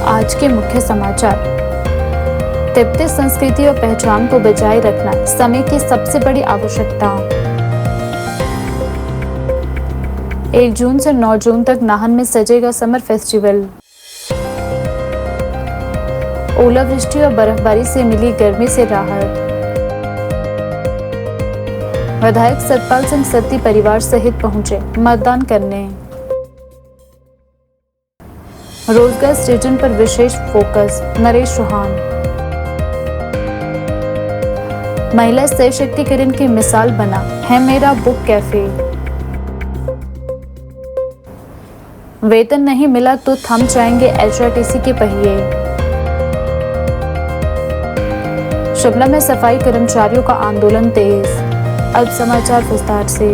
आज के मुख्य समाचार। तिब्बती संस्कृति और पहचान को बचाए रखना समय की सबसे बड़ी आवश्यकता। 1 जून से 9 जून तक नाहन में सजेगा समर फेस्टिवल। ओलावृष्टि और बर्फबारी से मिली गर्मी से राहत। विधायक सतपाल सिंह सत्ती परिवार सहित पहुंचे मतदान करने। रोजगार सृजन पर विशेष फोकस, नरेश चौहान। महिला सशक्तिकरण की मिसाल बना है मेरा बुक कैफे। वेतन नहीं मिला तो थम जाएंगे एचआरटीसी के पहिए। शिमला में सफाई कर्मचारियों का आंदोलन तेज। अब समाचार विस्तार से।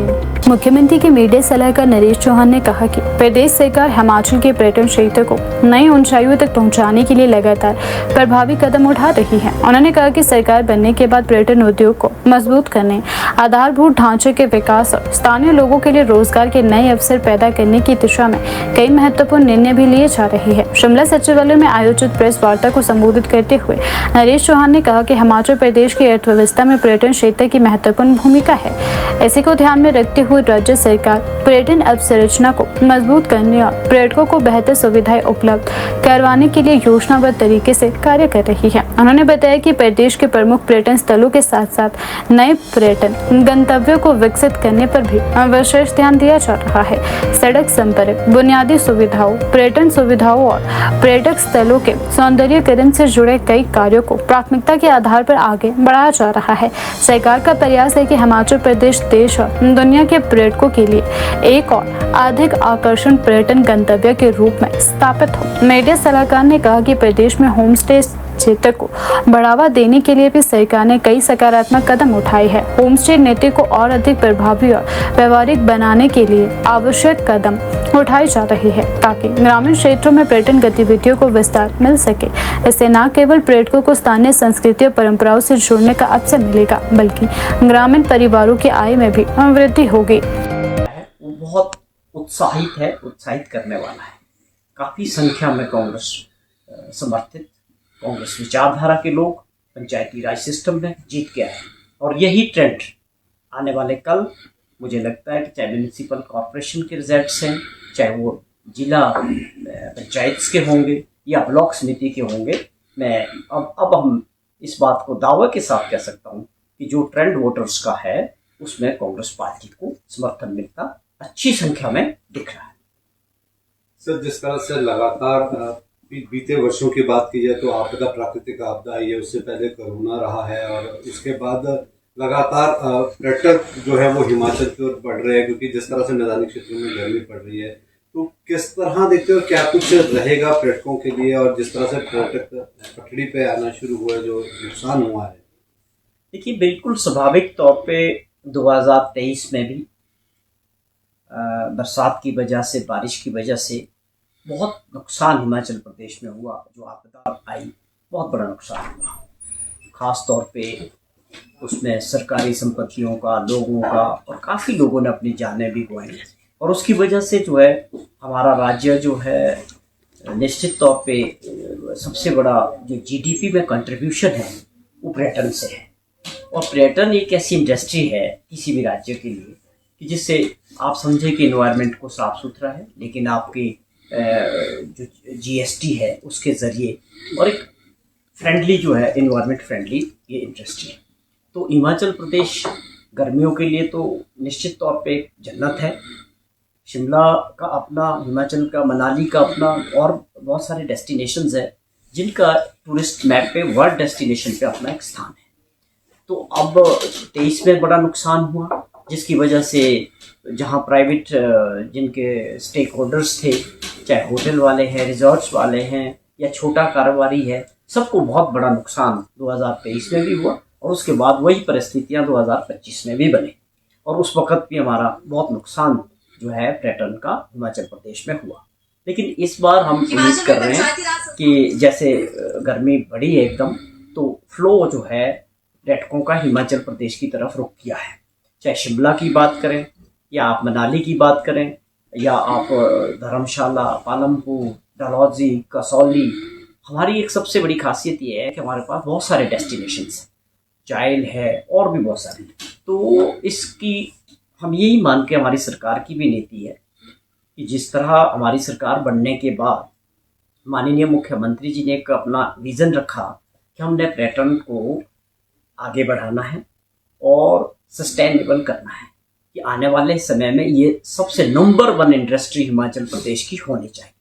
मुख्यमंत्री के मीडिया सलाहकार नरेश चौहान ने कहा कि प्रदेश सरकार हिमाचल के पर्यटन क्षेत्र को नई ऊंचाइयों तक पहुंचाने के लिए लगातार प्रभावी कदम उठा रही है। उन्होंने कहा कि सरकार बनने के बाद पर्यटन उद्योग को मजबूत करने, आधारभूत ढांचे के विकास और स्थानीय लोगों के लिए रोजगार के नए अवसर पैदा करने की दिशा में कई महत्वपूर्ण निर्णय भी लिए जा रहे हैं। शिमला सचिवालय में आयोजित प्रेस वार्ता को संबोधित करते हुए नरेश चौहान ने कहा कि हिमाचल प्रदेश की अर्थव्यवस्था में पर्यटन क्षेत्र की महत्वपूर्ण भूमिका है। इसी को ध्यान में रखते हुए राज्य सरकार पर्यटन अवसंरचना को मजबूत करने और पर्यटकों को बेहतर सुविधाएं उपलब्ध करवाने के लिए योजनाबद्ध तरीके से कार्य कर रही है। उन्होंने बताया कि प्रदेश के प्रमुख पर्यटन स्थलों के साथ साथ नए पर्यटन गंतव्यों को विकसित करने पर भी विशेष ध्यान दिया जा रहा है। सड़क संपर्क, बुनियादी सुविधाओं, पर्यटन सुविधाओं और पर्यटक स्थलों के सौंदर्यीकरण से जुड़े कई कार्यों को प्राथमिकता के आधार पर आगे बढ़ाया जा रहा है। सरकार का प्रयास है कि हिमाचल प्रदेश देश और दुनिया के पर्यटकों के लिए एक और अधिक आकर्षण पर्यटन गंतव्य के रूप में स्थापित हो। मीडिया सलाहकार ने कहा कि प्रदेश में होम स्टे क्षेत्र को बढ़ावा देने के लिए भी सरकार ने कई सकारात्मक कदम उठाए हैं। होम स्टे नीति को और अधिक प्रभावी और व्यवहारिक बनाने के लिए आवश्यक कदम उठाए जा रहे हैं ताकि ग्रामीण क्षेत्रों में पर्यटन गतिविधियों को विस्तार मिल सके। इससे न केवल पर्यटकों को स्थानीय संस्कृति और परंपराओं से जुड़ने का अवसर मिलेगा बल्कि ग्रामीण परिवारों की आय में भी वृद्धि होगी। वो बहुत उत्साहित करने वाला है। काफी संख्या में कांग्रेस समर्थित, कांग्रेस विचारधारा के लोग पंचायती राज सिस्टम में जीत के आए और यही ट्रेंड आने वाले कल मुझे लगता है कि चाहे म्यूनिसिपल कॉरपोरेशन के रिजल्ट्स हैं, चाहे वो जिला पंचायत के होंगे या ब्लॉक समिति के होंगे, मैं अब हम इस बात को दावे के साथ कह सकता हूँ कि जो ट्रेंड वोटर्स का है उसमें कांग्रेस पार्टी को समर्थन मिलता अच्छी संख्या में दिख रहा है। सर, जिस तरह से लगातार बीते वर्षों की बात की जाए तो आपदा, प्राकृतिक आपदा आई है, उससे पहले कोरोना रहा है और उसके बाद लगातार पर्यटक जो है वो हिमाचल की ओर बढ़ रहे हैं क्योंकि जिस तरह से मैदानी क्षेत्रों में गर्मी पड़ रही है, तो किस तरह देखते हो, क्या कुछ रहेगा पर्यटकों के लिए? और जिस तरह से पर्यटक पटड़ी पे आना शुरू हुआ है, जो नुकसान हुआ है, देखिए बिल्कुल स्वाभाविक तौर पे 2023 में भी बरसात की वजह से, बारिश की वजह से बहुत नुकसान हिमाचल प्रदेश में हुआ। जो आपदा आई बहुत बड़ा नुकसान हुआ, खास तौर पे उसमें सरकारी संपत्तियों का, लोगों का, और काफ़ी लोगों ने अपनी जानें भी गंवाई और उसकी वजह से जो है हमारा राज्य जो है निश्चित तौर पे सबसे बड़ा जो जीडीपी में कंट्रीब्यूशन है वो पर्यटन से है। और पर्यटन एक ऐसी इंडस्ट्री है किसी भी राज्य के लिए कि जिससे आप समझे कि इन्वायरमेंट को साफ सुथरा है, लेकिन आपकी जो जीएसटी है उसके ज़रिए और एक फ्रेंडली जो है इन्वायरमेंट फ्रेंडली ये इंडस्ट्री है। तो हिमाचल प्रदेश गर्मियों के लिए तो निश्चित तौर पे एक जन्नत है। शिमला का अपना, हिमाचल का मनाली का अपना और बहुत सारे डेस्टिनेशंस है जिनका टूरिस्ट मैप पे, वर्ल्ड डेस्टिनेशन पे अपना एक स्थान है। तो अब 23 में बड़ा नुकसान हुआ जिसकी वजह से जहां प्राइवेट जिनके स्टेक होल्डर्स थे, चाहे होटल वाले हैं, रिजॉर्ट्स वाले हैं या छोटा कारोबारी है, सबको बहुत बड़ा नुकसान 2023 में भी हुआ और उसके बाद वही परिस्थितियां 2025 में भी बनी और उस वक्त भी हमारा बहुत नुकसान जो है पर्यटन का हिमाचल प्रदेश में हुआ। लेकिन इस बार हम उम्मीद कर रहे हैं कि जैसे गर्मी बढ़ी है एकदम, तो फ्लो जो है पर्यटकों का हिमाचल प्रदेश की तरफ रुख किया है। चाहे शिमला की बात करें या आप मनाली की बात करें या आप धर्मशाला, पालमपुर, डलहौजी, कसौली हमारी एक सबसे बड़ी खासियत ये है कि हमारे पास बहुत सारे डेस्टिनेशंस हैं, जाइल है और भी बहुत सारे। तो इसकी हम यही मान के हमारी सरकार की भी नीति है कि जिस तरह हमारी सरकार बनने के बाद माननीय मुख्यमंत्री जी ने एक अपना विज़न रखा कि हमने पर्यटन को आगे बढ़ाना है और सस्टेनेबल करना है, कि आने वाले समय में ये सबसे नंबर 1 इंडस्ट्री हिमाचल प्रदेश की होनी चाहिए।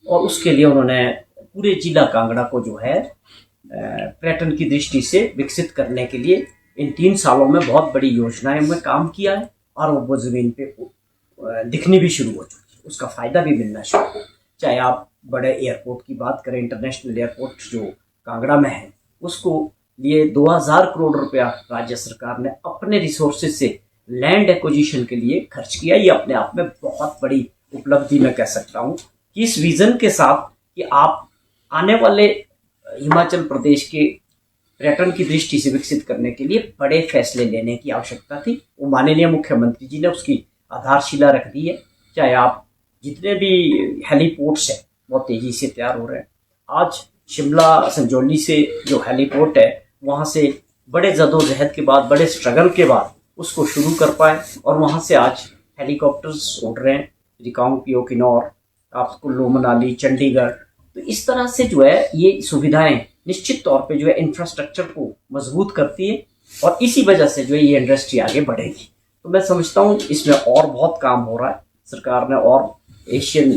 और उसके लिए उन्होंने पूरे जिला कांगड़ा को जो है पर्यटन की दृष्टि से विकसित करने के लिए इन 3 सालों में बहुत बड़ी योजनाएं में काम किया है और वो ज़मीन पे दिखनी भी शुरू हो चुकी है, उसका फ़ायदा भी मिलना शुरू हो। चाहे आप बड़े एयरपोर्ट की बात करें, इंटरनेशनल एयरपोर्ट जो कांगड़ा में है, उसको लिए 2000 करोड़ रुपया राज्य सरकार ने अपने रिसोर्सेज से लैंड एक्विजिशन के लिए खर्च किया। ये अपने आप में बहुत बड़ी उपलब्धि मैं कह सकता हूँ कि इस विज़न के साथ कि आप आने वाले हिमाचल प्रदेश के पर्यटन की दृष्टि से विकसित करने के लिए बड़े फैसले लेने की आवश्यकता थी। वो माननीय मुख्यमंत्री जी ने उसकी आधारशिला रख दी है। चाहे आप जितने भी हेलीपोर्ट्स हैं बहुत तेज़ी से तैयार हो रहे हैं। आज शिमला संजौली से जो हेलीपोर्ट है वहाँ से बड़े जदोजहद के बाद, बड़े स्ट्रगल के बाद उसको शुरू कर पाए और वहाँ से आज हेलीकॉप्टर्स उड़ रहे हैं रिकांगपिओ, किन्नौर, आप कुल्लू मनाली, चंडीगढ़। तो इस तरह से जो है ये सुविधाएं निश्चित तौर पे जो है इंफ्रास्ट्रक्चर को मजबूत करती है और इसी वजह से जो है ये इंडस्ट्री आगे बढ़ेगी। तो मैं समझता हूँ इसमें और बहुत काम हो रहा है सरकार ने, और एशियन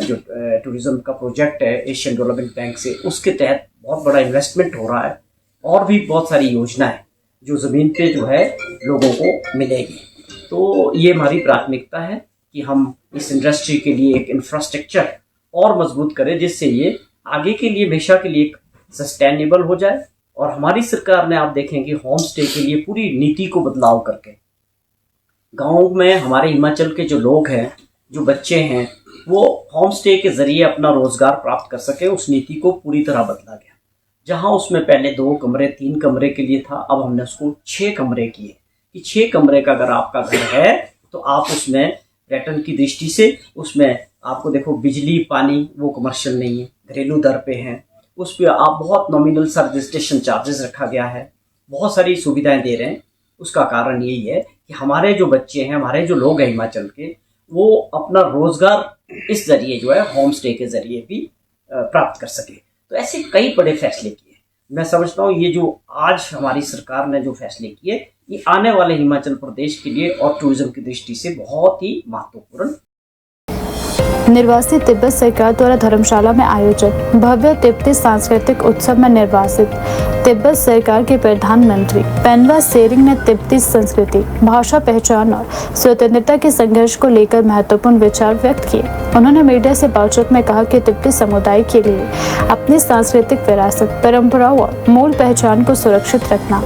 जो टूरिज्म का प्रोजेक्ट है एशियन डेवलपमेंट बैंक से, उसके तहत बहुत बड़ा इन्वेस्टमेंट हो रहा है और भी बहुत सारी योजनाएं जो ज़मीन पे जो है लोगों को मिलेगी। तो ये हमारी प्राथमिकता है कि हम इस इंडस्ट्री के लिए एक इंफ्रास्ट्रक्चर और मजबूत करें जिससे ये आगे के लिए हमेशा के लिए सस्टेनेबल हो जाए। और हमारी सरकार ने आप देखेंगे होम स्टे के लिए पूरी नीति को बदलाव करके गाँव में हमारे हिमाचल के जो लोग हैं, जो बच्चे हैं, वो होम स्टे के ज़रिए अपना रोज़गार प्राप्त कर सके, उस नीति को पूरी तरह बदला गया। जहां उसमें पहले 2 कमरे 3 कमरे के लिए था, अब हमने उसको 6 कमरे किए कि 6 कमरे का अगर आपका घर है तो आप उसमें पर्यटन की दृष्टि से उसमें आपको देखो बिजली पानी वो कमर्शियल नहीं है, घरेलू दर पे हैं, उस पर आप बहुत नॉमिनल सा रजिस्ट्रेशन चार्जेस रखा गया है, बहुत सारी सुविधाएं दे रहे हैं। उसका कारण यही है कि हमारे जो बच्चे हैं, हमारे जो लोग हैं हिमाचल के, वो अपना रोजगार इस जरिए जो है होम स्टे के जरिए भी प्राप्त कर सके। तो ऐसे कई बड़े फैसले किए। मैं समझता हूँ ये जो आज हमारी सरकार ने जो फैसले किए, ये आने वाले हिमाचल प्रदेश के लिए और टूरिज्म की दृष्टि से बहुत ही महत्वपूर्ण। निर्वासित तिब्बत सरकार द्वारा धर्मशाला में आयोजित भव्य तिब्बती सांस्कृतिक उत्सव में निर्वासित तिब्बत सरकार के प्रधानमंत्री पेनवा सेरिंग ने तिब्बती संस्कृति, भाषा, पहचान और स्वतंत्रता के संघर्ष को लेकर महत्वपूर्ण विचार व्यक्त किए। उन्होंने मीडिया से बातचीत में कहा कि तिब्बती समुदाय के लिए अपनी सांस्कृतिक विरासत, परंपराओं और मूल पहचान को सुरक्षित रखना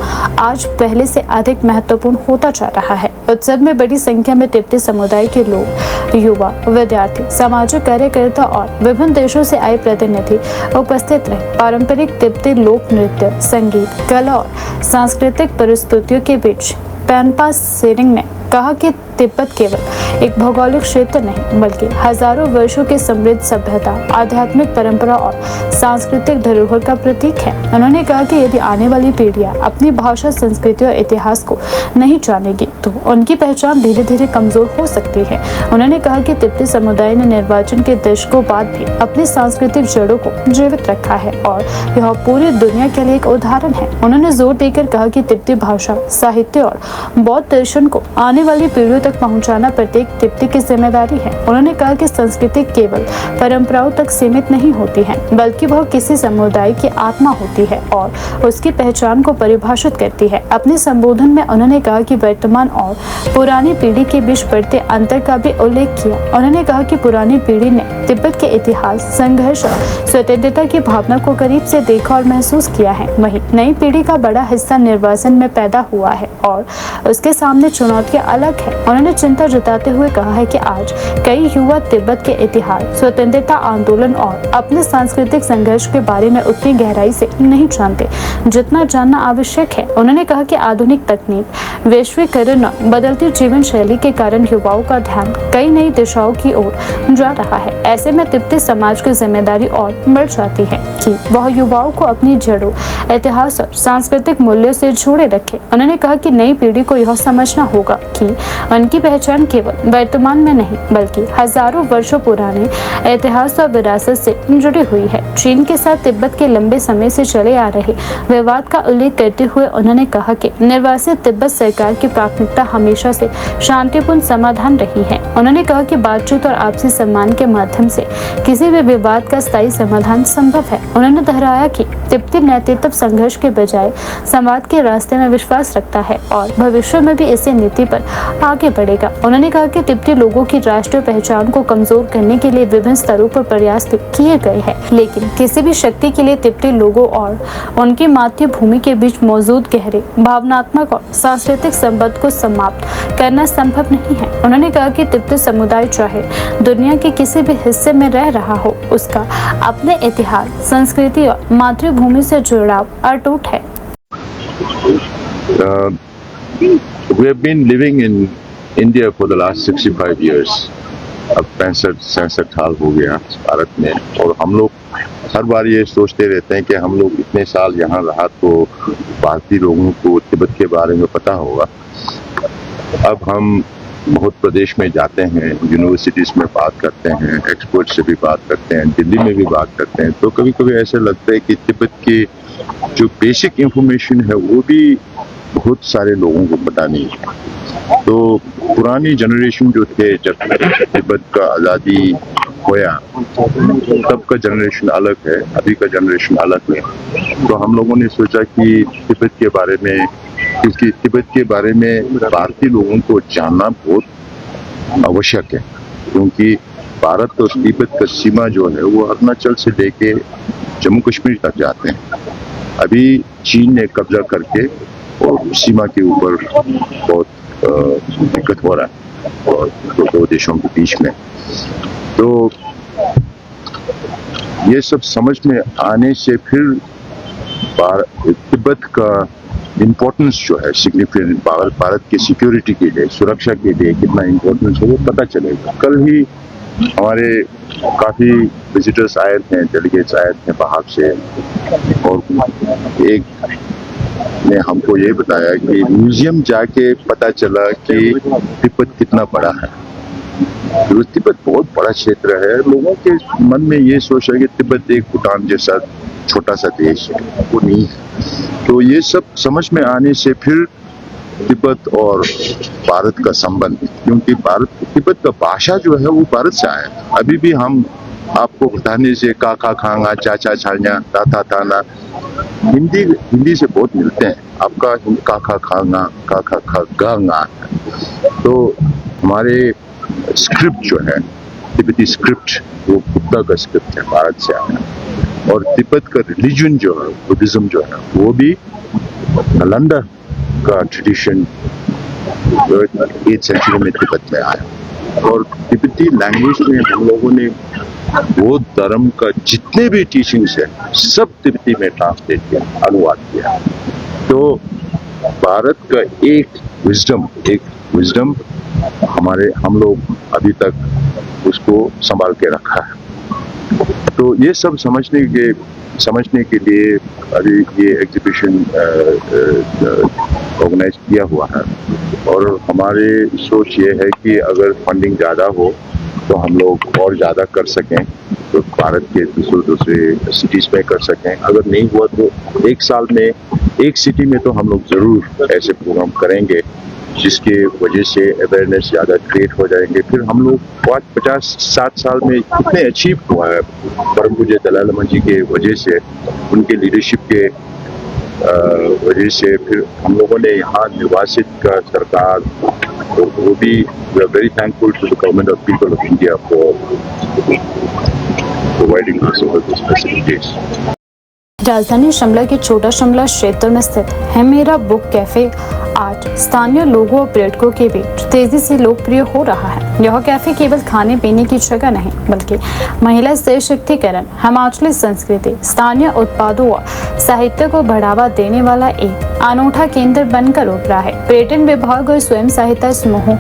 आज पहले से अधिक महत्वपूर्ण होता जा रहा है। उत्सव में बड़ी संख्या में तिब्बती समुदाय के लोग, युवा, विद्यार्थी, सामाजिक कार्यकर्ता और विभिन्न देशों से आए प्रतिनिधि उपस्थित रहे। पारंपरिक तिब्बती लोक नृत्य, संगीत, कला और सांस्कृतिक परिस्थितियों के बीच पेनवा सेरिंग ने कहा कि तिब्बत केवल एक भौगोलिक क्षेत्र नहीं बल्कि हजारों वर्षों की समृद्ध सभ्यता, आध्यात्मिक परंपरा और सांस्कृतिक धरोहर का प्रतीक है। उन्होंने कहा कि यदि आने वाली पीढ़ियां अपनी भाषा, संस्कृति और इतिहास को नहीं जानेगी तो उनकी पहचान धीरे धीरे कमजोर हो सकती है। उन्होंने कहा कि तिब्बती समुदाय ने निर्वाचन के दशकों बाद भी अपनी सांस्कृतिक जड़ों को जीवित रखा है और यह पूरी दुनिया के लिए एक उदाहरण है। उन्होंने जोर देकर कहा कि तिब्बती भाषा, साहित्य और बौद्ध दर्शन को आने वाली पीढ़ियों तक पहुंचाना प्रत्येक तिब्बती की जिम्मेदारी है। उन्होंने कहा कि संस्कृति केवल परंपराओं तक सीमित नहीं होती है बल्कि वह किसी समुदाय की आत्मा होती है और उसकी पहचान को परिभाषित करती है। अपने संबोधन में उन्होंने कहा कि वर्तमान और पुरानी पीढ़ी के बीच बढ़ते अंतर का भी उल्लेख किया। उन्होंने कहा कि पुरानी पीढ़ी ने तिब्बत के इतिहास, संघर्ष और स्वतंत्रता की भावना को करीब से देखा और महसूस किया है। वहीं नई पीढ़ी का बड़ा हिस्सा निर्वासन में पैदा हुआ है और उसके सामने चुनौतियां अलग है। उन्होंने चिंता जताते हुए कहा है कि आज कई युवा तिब्बत के इतिहास, स्वतंत्रता आंदोलन और अपने सांस्कृतिक संघर्ष के बारे में उतनी गहराई से नहीं जानते जितना जानना आवश्यक है। उन्होंने कहा कि आधुनिक तकनीक, वैश्वीकरण और बदलती जीवन शैली के कारण युवाओं का ध्यान कई नई दिशाओं की ओर जा रहा है। ऐसे में तिब्बती समाज की जिम्मेदारी और बढ़ जाती है कि वह युवाओं को अपनी जड़ों, इतिहास और सांस्कृतिक मूल्यों से जोड़े रखे। उन्होंने कहा कि नई पीढ़ी को यह समझना होगा कि उनकी पहचान केवल वर्तमान में नहीं बल्कि हजारों वर्षों पुराने इतिहास और विरासत से जुड़ी हुई है। चीन के साथ तिब्बत के लंबे समय से चले आ रहे विवाद का उल्लेख करते हुए उन्होंने कहा कि निर्वासित तिब्बत सरकार की प्राथमिकता हमेशा से शांतिपूर्ण समाधान रही है। उन्होंने कहा कि बातचीत और आपसी सम्मान के माध्यम से किसी भी विवाद का स्थायी समाधान संभव है। उन्होंने दोहराया कि तिब्बती नेतृत्व संघर्ष के बजाय संवाद के रास्ते में विश्वास रखता है और भविष्य में भी इसी नीति पर आगे बढ़ेगा। उन्होंने कहा कि तिब्बती लोगों की राष्ट्रीय पहचान को कमजोर करने के लिए विभिन्न स्तरों पर प्रयास किए गए हैं, लेकिन किसी भी शक्ति के लिए तिब्बती लोगों और उनकी मातृभूमि के बीच मौजूद गहरे भावनात्मक और सांस्कृतिक संबंध को समाप्त करना संभव नहीं है। उन्होंने कहा कि तिब्बती समुदाय चाहे दुनिया के किसी भी हिस्से में रह रहा हो, उसका अपने इतिहास, संस्कृति और मातृभूमि से जुड़ाव अटूट है। We have been living in India for the last 65 years. अब 65-66 साल हो गया भारत में, और हम लोग हर बार ये सोचते रहते हैं कि हम लोग इतने साल यहाँ रहा तो भारतीय लोगों को तिब्बत के बारे में पता होगा। अब हम बहुत प्रदेश में जाते हैं, यूनिवर्सिटीज़ में बात करते हैं, एक्सपर्ट से भी बात करते हैं, दिल्ली में भी बात करते हैं, तो कभी कभी ऐसा लगता है कि तिब्बत की जो बेसिक इंफॉर्मेशन है वो भी बहुत सारे लोगों को पता नहीं है। तो पुरानी जनरेशन जो थे, जब तिब्बत का आज़ादी होया तब का जनरेशन अलग है, अभी का जनरेशन अलग है। तो हम लोगों ने सोचा कि तिब्बत के बारे में, क्योंकि तिब्बत के बारे में भारतीय लोगों को जानना बहुत आवश्यक है, क्योंकि भारत और तिब्बत का सीमा जो है वो अरुणाचल से लेके जम्मू कश्मीर तक जाते हैं। अभी चीन ने कब्जा करके और सीमा के ऊपर बहुत दिक्कत हो रहा है और दो देशों के बीच में। तो ये सब समझ में आने से फिर तिब्बत का इम्पोर्टेंस जो है, सिग्निफिकेंट, भारत के सिक्योरिटी के लिए, सुरक्षा के लिए कितना इम्पोर्टेंस है वो पता चलेगा। कल ही हमारे काफ़ी विजिटर्स आए थे, डेलीगेट्स आए थे बाहर से, और एक ने हमको ये बताया कि म्यूजियम जाके पता चला कि तिब्बत कितना बड़ा है। तो तिब्बत बहुत बड़ा क्षेत्र है। लोगों के मन में ये सोच है कि तिब्बत एक भूटान जैसा छोटा सा देश है, वो नहीं है। तो ये सब समझ में आने से फिर तिब्बत और भारत का संबंध, क्योंकि तिब्बत का भाषा जो है वो भारत से आया है। अभी भी हम आपको बताने से काका खांगा, चाचा छाया, ताता ताना, हिंदी से बहुत मिलते हैं। आपका काका खांगा, काका खांगा। तो हमारे स्क्रिप्ट जो है, तिब्बती स्क्रिप्ट, वो बुद्धा का स्क्रिप्ट है, भारत से आया। और तिब्बत का रिलीजन जो है, बुद्धिज्म जो है, वो भी नालंदा का ट्रेडिशन 8th सेंचुरी में तिब्बत में आया। और तिब्बती लैंग्वेज में हम लोगों ने बौद्ध धर्म का जितने भी टीचिंग्स है सब तिब्बती में ट्रांसलेट किया, अनुवाद किया। तो भारत का एक विजडम हम लोग अभी तक उसको संभाल के रखा है। तो ये सब समझने के लिए अभी ये एग्जीबिशन ऑर्गेनाइज किया हुआ है। और हमारे सोच ये है कि अगर फंडिंग ज़्यादा हो तो हम लोग और ज़्यादा कर सकें, तो भारत के दूसरे सिटीज़ में कर सकें। अगर नहीं हुआ तो एक साल में एक सिटी में तो हम लोग ज़रूर ऐसे प्रोग्राम करेंगे, जिसके वजह से अवेयरनेस ज़्यादा क्रिएट हो जाएंगे। फिर हम लोग 50-60 साल में इतने अचीव हुआ है परम पूज्य दलाई लामा जी के वजह से, उनके लीडरशिप के वजह से। फिर हम लोगों ने यहाँ निर्वासित का सरकार, तो वो भी we are very thankful to the government of people of India for providing us all this facilities. राजधानी शिमला के छोटा शिमला क्षेत्र में स्थित है मेरा बुक कैफे आज स्थानीय लोगों और पर्यटकों के बीच तेजी से लोकप्रिय हो रहा है। यह कैफे केवल खाने पीने की जगह नहीं बल्कि महिला सशक्तिकरण, हिमाचली संस्कृति, स्थानीय उत्पादों और साहित्य को बढ़ावा देने वाला एक अनूठा केंद्र बनकर उभरा है। पर्यटन विभाग और स्वयं सहायता समूहों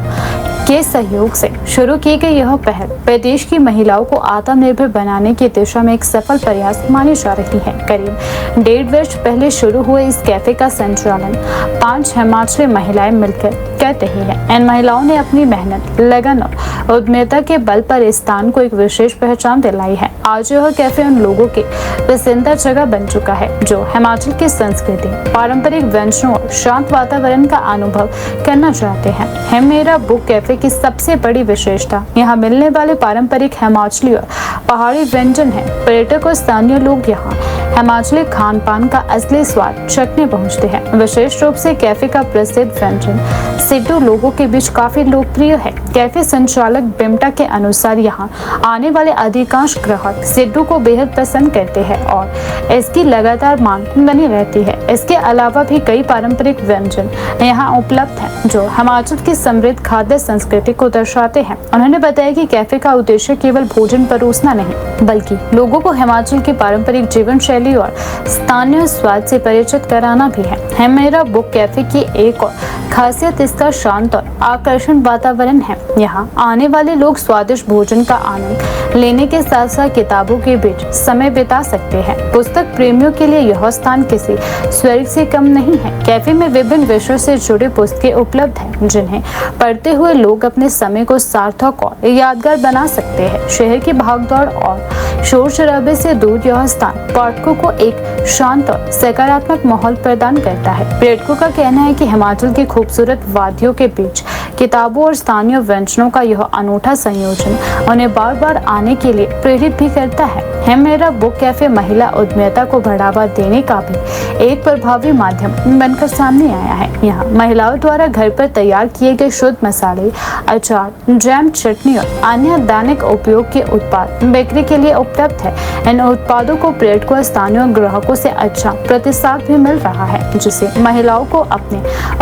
के सहयोग से शुरू की गई यह पहल प्रदेश की महिलाओं को आत्मनिर्भर बनाने की दिशा में एक सफल प्रयास मानी जा रही है। करीब 1.5 वर्ष पहले शुरू हुए इस कैफे का संचालन 5 हिमाचली महिलाएं मिलकर कर रही हैं। इन महिलाओं ने अपनी मेहनत, लगन और उद्यमिता के बल पर इस स्थान को एक विशेष पहचान दिलाई है। आज यह कैफे उन लोगों के पसंदीदा जगह बन चुका है जो हिमाचल की संस्कृति, पारंपरिक व्यंजनों और शांत वातावरण का अनुभव करना चाहते हैं। है मेरा बुक कैफे की सबसे बड़ी विशेषता यहाँ मिलने वाले पारंपरिक हिमाचली और पहाड़ी व्यंजन है। पर्यटक और स्थानीय लोग यहाँ हिमाचली खान पान का असली स्वाद चखने पहुँचते हैं। विशेष रूप से कैफे का प्रसिद्ध व्यंजन सिड्डू लोगों के बीच काफी लोकप्रिय है। कैफे संचालक बिमटा के अनुसार यहाँ आने वाले अधिकांश ग्राहक सिड्डू को बेहद पसंद करते हैं और इसकी लगातार मांग बनी रहती है। इसके अलावा भी कई पारंपरिक व्यंजन यहाँ उपलब्ध हैं जो हिमाचल की समृद्ध खाद्य संस्कृति को दर्शाते हैं। उन्होंने बताया कि कैफे का उद्देश्य केवल भोजन परोसना नहीं बल्कि लोगों को हिमाचल की पारंपरिक जीवन शैली और स्थानीय स्वाद से परिचित कराना भी है। मेरा बुक कैफे की एक और खासियत इसका शांत और आकर्षण वातावरण है। यहाँ आने वाले लोग स्वादिष्ट भोजन का आनंद लेने के साथ साथ किताबों के बीच समय बिता सकते हैं। पुस्तक प्रेमियों के लिए यह स्थान किसी स्वर्ग से कम नहीं है। कैफे में विभिन्न विषयों से जुड़ी पुस्तकें उपलब्ध हैं जिन्हें पढ़ते हुए लोग अपने समय को सार्थक और यादगार बना सकते हैं। शहर की भागदौड़ और शोर शराबे से दूर यह स्थान पाठकों को एक शांत और सकारात्मक माहौल प्रदान करता है। पर्यटकों का कहना है कि हिमाचल की खूबसूरत वादियों के बीच किताबों और स्थानीय व्यंजनों का यह अनूठा संयोजन उन्हें बार बार आने के लिए प्रेरित भी करता है। मेरा बुक कैफे महिला उद्यमिता को बढ़ावा देने का भी एक प्रभावी माध्यम बनकर सामने आया है। यहाँ महिलाओं द्वारा घर पर तैयार किए गए शुद्ध मसाले, अचार, जैम, चटनी और अन्य दैनिक उपयोग के उत्पाद बिक्री के लिए उपलब्ध है। इन उत्पादों को पर्यटकों और स्थानीय ग्राहकों से अच्छा प्रतिसाद भी मिल रहा है जिससे महिलाओं को अपने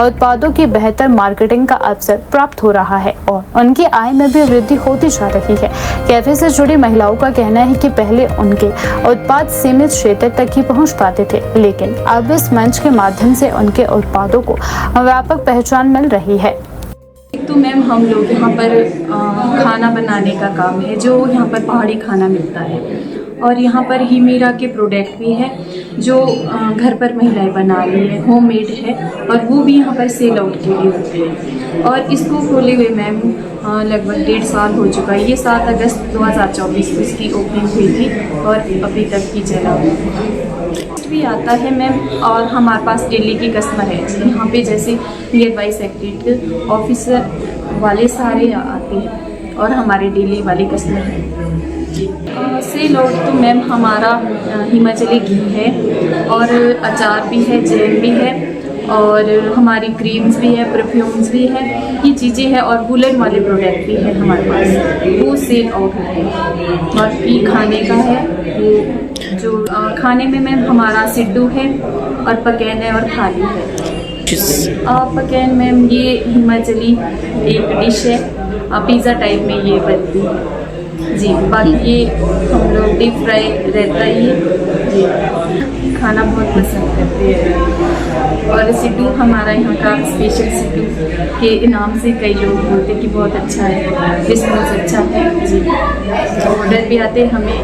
उत्पादों की बेहतर मार्केटिंग का अवसर प्राप्त हो रहा है और उनकी आय में भी वृद्धि होती जा रही है। कैफे से जुड़ी महिलाओं का कहना है कि पहले उनके उत्पाद सीमित क्षेत्र तक ही पहुंच पाते थे लेकिन अब इस मंच के माध्यम से उनके उत्पादों को व्यापक पहचान मिल रही है। तो मैम हम लोग यहाँ पर खाना बनाने का काम है जो यहाँ पर पहाड़ी खाना मिलता है और यहाँ पर ही मीरा के प्रोडक्ट भी है जो घर पर महिलाएं बना रही है, होममेड है और वो भी यहाँ पर सेल आउट के लिए होते हैं। और इसको खोले हुए मैम लगभग 1.5 साल हो चुका है। ये 7 अगस्त 2024 को इसकी ओपनिंग हुई थी और अभी तक की चला भी आता है मैम। और हमारे पास डेली की कस्टमर है यहाँ पे, जैसे नियर बाई सेक्रेटरी ऑफिसर वाले सारे आते हैं और हमारे डेली वाले कस्टमर हैं। सेल आउट तो मैम हमारा हिमाचली घी है और अचार भी है, जैम भी है और हमारी क्रीम्स भी है, परफ्यूम्स भी है, ये चीज़ें हैं और वुलन वाले प्रोडक्ट भी है हमारे पास, वो सेल आउट है। बाकी खाने का है वो जो खाने में मैम हमारा सिड्डू है और पकैन है और थाली है। पकैन मैम ये हिमाचली एक डिश है, पिज़्ज़ा टाइप में ये बनती है जी। बाकी ये हम लोग डीप फ्राई रहता ही जी, खाना बहुत पसंद करते हैं। और सिड्डू हमारा यहाँ का स्पेशल सिड्डू के नाम से कई लोग बोलते हैं कि बहुत अच्छा है, रिस्पॉन्स अच्छा है जी। ऑर्डर भी आते हैं हमें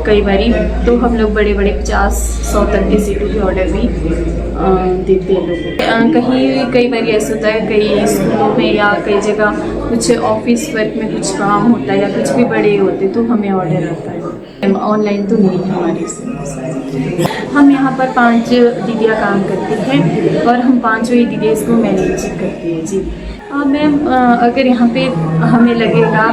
कई बारी, तो हम लोग बड़े बड़े 50-100 तक के सिड्डू के ऑर्डर भी देते हैं लोगों को। कहीं कई बार ऐसा होता है कई स्कूलों में या कई जगह कुछ ऑफिस वर्क में कुछ काम होता है या कुछ भी बड़े होते तो हमें ऑर्डर आता है। ऑनलाइन तो नहीं है हमारी। हम यहाँ पर 5 दीदियाँ काम करती हैं और हम 5 ही दीदियाँ इसको मैनेज करती हैं जी। मैम अगर यहाँ पे हमें लगेगा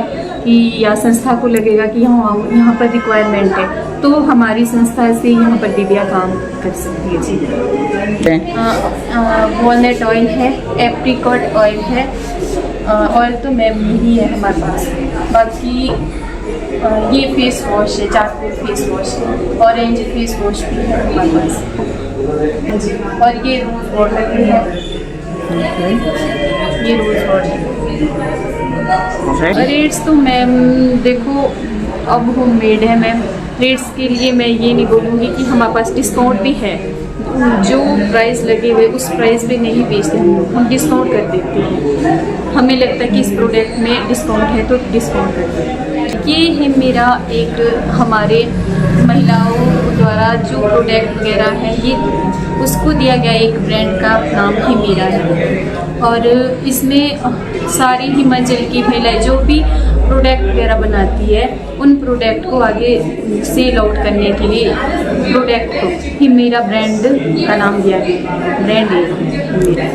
कि या संस्था को लगेगा कि यहाँ पर रिक्वायरमेंट है तो हमारी संस्था से यहाँ पर दीदियाँ काम कर सकती है जी। वॉलनट ऑयल है, एप्रिकॉट ऑयल है, ऑयल तो मैम यही है हमारे पास। बाकी ये फेस वॉश है, चारकोल फेस वॉश है, ऑरेंज फेस वॉश भी है हमारे पास। जी, और ये रोज़ वाटर भी है, ये रोज़ वाटर। रेट्स तो मैम देखो अब होममेड है मैम, रेट्स के लिए मैं ये नहीं बोलूँगी कि हमारे पास डिस्काउंट भी है। जो प्राइस लगे हुए उस प्राइस पे नहीं बेचते हम लोग, हम डिस्काउंट कर देते हैं। हमें लगता है कि इस प्रोडक्ट में डिस्काउंट है तो डिस्काउंट कर देते हैं। ये है मेरा एक हमारे महिलाओं द्वारा जो प्रोडक्ट वगैरह है, ये उसको दिया गया एक ब्रांड का नाम ही मेरा है। और इसमें सारी हिमाचल की महिलाएं जो भी प्रोडक्ट वगैरह बनाती है उन प्रोडक्ट को आगे सेल आउट करने के लिए प्रोडक्ट को ही मेरा ब्रांड का नाम दिया गया, ब्रांड है मेरा।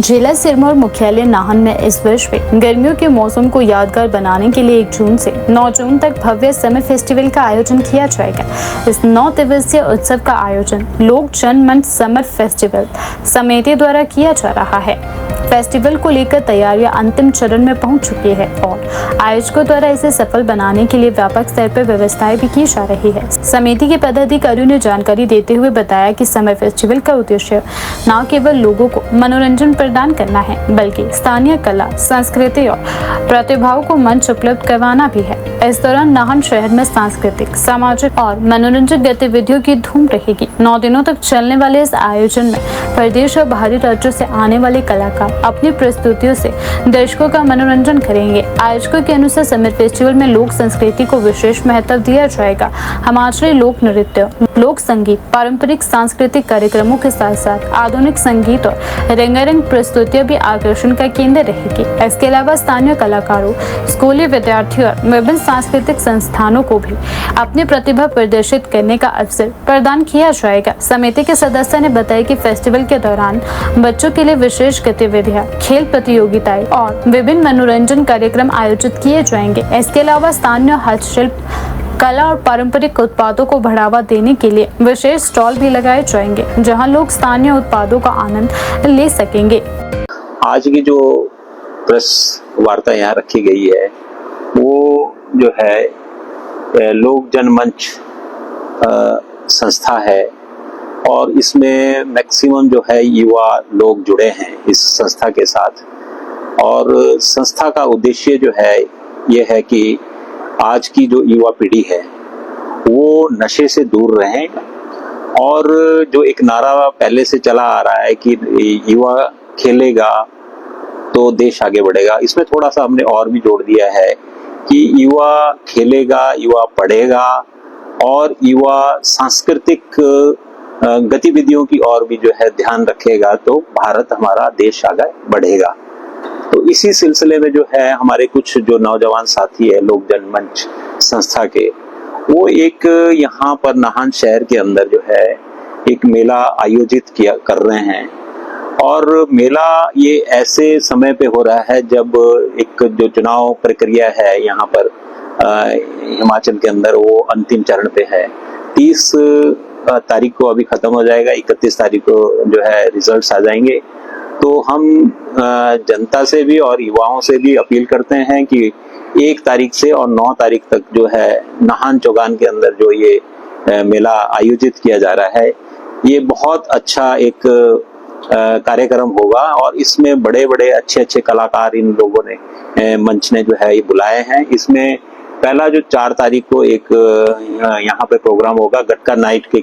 जिला सिरमौर मुख्यालय नाहन में इस वर्ष में गर्मियों के मौसम को यादगार बनाने के लिए 1 जून से 9 जून तक भव्य समर फेस्टिवल का आयोजन किया जाएगा। इस 9 दिवसीय उत्सव का आयोजन लोक जनमंच समर फेस्टिवल समिति द्वारा किया जा रहा है। फेस्टिवल को लेकर तैयारियां अंतिम चरण में पहुंच चुकी है और आयोजकों द्वारा इसे सफल बनाने के लिए व्यापक स्तर पर व्यवस्थाएं भी की जा रही है। समिति के पदाधिकारियों ने जानकारी देते हुए बताया कि समर फेस्टिवल का उद्देश्य न केवल लोगों को मनोरंजन प्रदान करना है, बल्कि स्थानीय कला, संस्कृति और प्रतिभाओं को मंच उपलब्ध करवाना भी है। इस दौरान नाहन शहर में सांस्कृतिक, सामाजिक और मनोरंजन गतिविधियों की धूम रहेगी। 9 दिनों तक चलने वाले इस आयोजन में प्रदेश और बाहरी राज्यों से आने वाले कलाकार अपनी प्रस्तुतियों से दर्शकों का मनोरंजन करेंगे। आयोजकों के अनुसार समर फेस्टिवल में लोक संस्कृति को विशेष महत्व दिया जाएगा। हिमाचली लोक नृत्य, लोक संगीत, पारंपरिक सांस्कृतिक कार्यक्रमों के साथ साथ आधुनिक संगीत और रंगारंग प्रस्तुतियां भी आकर्षण का केंद्र रहेगी। इसके अलावा स्थानीय कलाकारों, स्कूली विद्यार्थियों और विभिन्न सांस्कृतिक संस्थानों को भी अपनी प्रतिभा प्रदर्शित करने का अवसर प्रदान किया जाएगा। समिति के सदस्य ने बताया कि फेस्टिवल के दौरान बच्चों के लिए विशेष गतिविधियां, खेल प्रतियोगिताएं और विभिन्न मनोरंजन कार्यक्रम आयोजित किए जाएंगे। इसके अलावा स्थानीय हस्तशिल्प, कला और पारंपरिक उत्पादों को बढ़ावा देने के लिए विशेष स्टॉल भी लगाए जाएंगे, जहां लोग स्थानीय उत्पादों का आनंद ले सकेंगे। आज की जो प्रेस वार्ता यहाँ रखी गई है वो जो है लोक जनमंच संस्था है और इसमें मैक्सिमम जो है युवा लोग जुड़े हैं इस संस्था के साथ। और संस्था का उद्देश्य जो है ये है कि आज की जो युवा पीढ़ी है वो नशे से दूर रहें। और जो एक नारा पहले से चला आ रहा है कि युवा खेलेगा तो देश आगे बढ़ेगा, इसमें थोड़ा सा हमने और भी जोड़ दिया है कि युवा खेलेगा, युवा पढ़ेगा और युवा सांस्कृतिक गतिविधियों की और भी जो है ध्यान रखेगा तो भारत हमारा देश आगे बढ़ेगा। तो इसी सिलसिले में जो है हमारे कुछ जो नौजवान साथी है लोक जनमंच संस्था के, वो एक यहाँ पर नाहन शहर के अंदर जो है एक मेला आयोजित कर रहे हैं। और मेला ये ऐसे समय पे हो रहा है जब एक जो चुनाव प्रक्रिया है यहाँ पर हिमाचल के अंदर वो अंतिम चरण पे है। 30 तारीख को अभी खत्म हो जाएगा, 31 तारीख को जो है रिजल्ट्स आ जाएंगे। तो हम जनता से भी और युवाओं से भी अपील करते हैं कि 1 तारीख से और 9 तारीख तक जो है नाहन चौगान के अंदर जो ये मेला आयोजित किया जा रहा है, ये बहुत अच्छा एक कार्यक्रम होगा और इसमें बड़े बड़े अच्छे अच्छे कलाकार इन लोगों ने मंच ने जो है ये बुलाए हैं। इसमें पहला जो 4 तारीख को एक यहाँ पे प्रोग्राम होगा, गटका नाइट के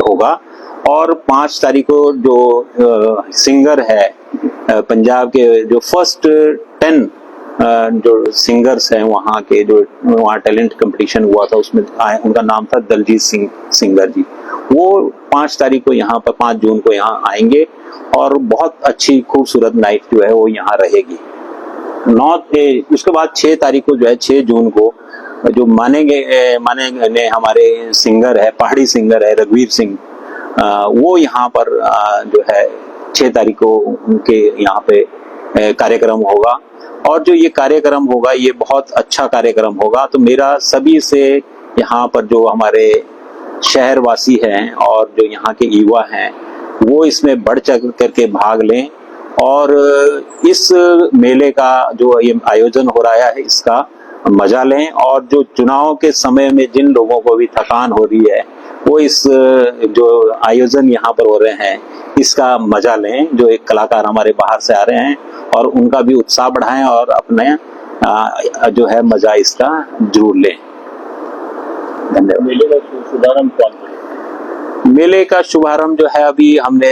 होगा। और 5 तारीख को जो सिंगर है पंजाब के जो फर्स्ट 10 जो सिंगर्स हैं वहाँ के, जो वहाँ टैलेंट कंपटीशन हुआ था उसमें उनका नाम था दलजीत सिंह सिंगर जी, वो 5 तारीख को यहाँ पर 5 जून को यहाँ आएंगे और बहुत अच्छी खूबसूरत नाइट जो है वो यहाँ रहेगी। उसके बाद 6 तारीख को जो है 6 जून को जो माने हमारे सिंगर है, पहाड़ी सिंगर है रघुवीर सिंह, वो यहाँ पर जो है 6 तारीख को उनके यहाँ पे कार्यक्रम होगा। और जो ये कार्यक्रम होगा ये बहुत अच्छा कार्यक्रम होगा। तो मेरा सभी से यहाँ पर जो हमारे शहरवासी हैं और जो यहाँ के युवा हैं वो इसमें बढ़ चढ़ करके भाग लें और इस मेले का जो ये आयोजन हो रहा है इसका मजा लें। और जो चुनाव के समय में जिन लोगों को भी थकान हो रही है वो इस जो आयोजन यहाँ पर हो रहे हैं इसका मजा लें। जो एक कलाकार हमारे बाहर से आ रहे हैं और उनका भी उत्साह बढ़ाएं और अपने जो है मजा इसका जरूर लें। धन्यवाद। मेले का शुभारंभ कौन करेगा? मेले का शुभारंभ जो है अभी हमने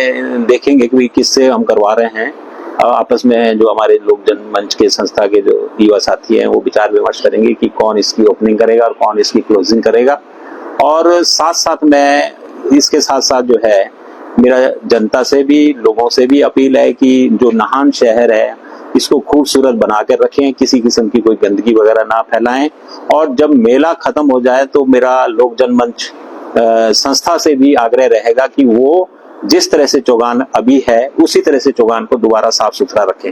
देखेंगे कि किससे हम करवा रहे हैं। आपस में जो हमारे लोक जनमंच के संस्था के जो युवा साथी हैं वो विचार विमर्श करेंगे कि कौन इसकी ओपनिंग करेगा और कौन इसकी क्लोजिंग करेगा। और साथ साथ मैं इसके साथ साथ जो है मेरा जनता से भी, लोगों से भी अपील है कि जो नाहन शहर है इसको खूबसूरत बना कर रखें, किसी किस्म की कोई गंदगी वगैरह ना फैलाएं। और जब मेला खत्म हो जाए तो मेरा लोक जनमंच संस्था से भी आग्रह रहेगा कि वो जिस तरह से चौगान अभी है उसी तरह से चौगान को दोबारा साफ सुथरा रखें।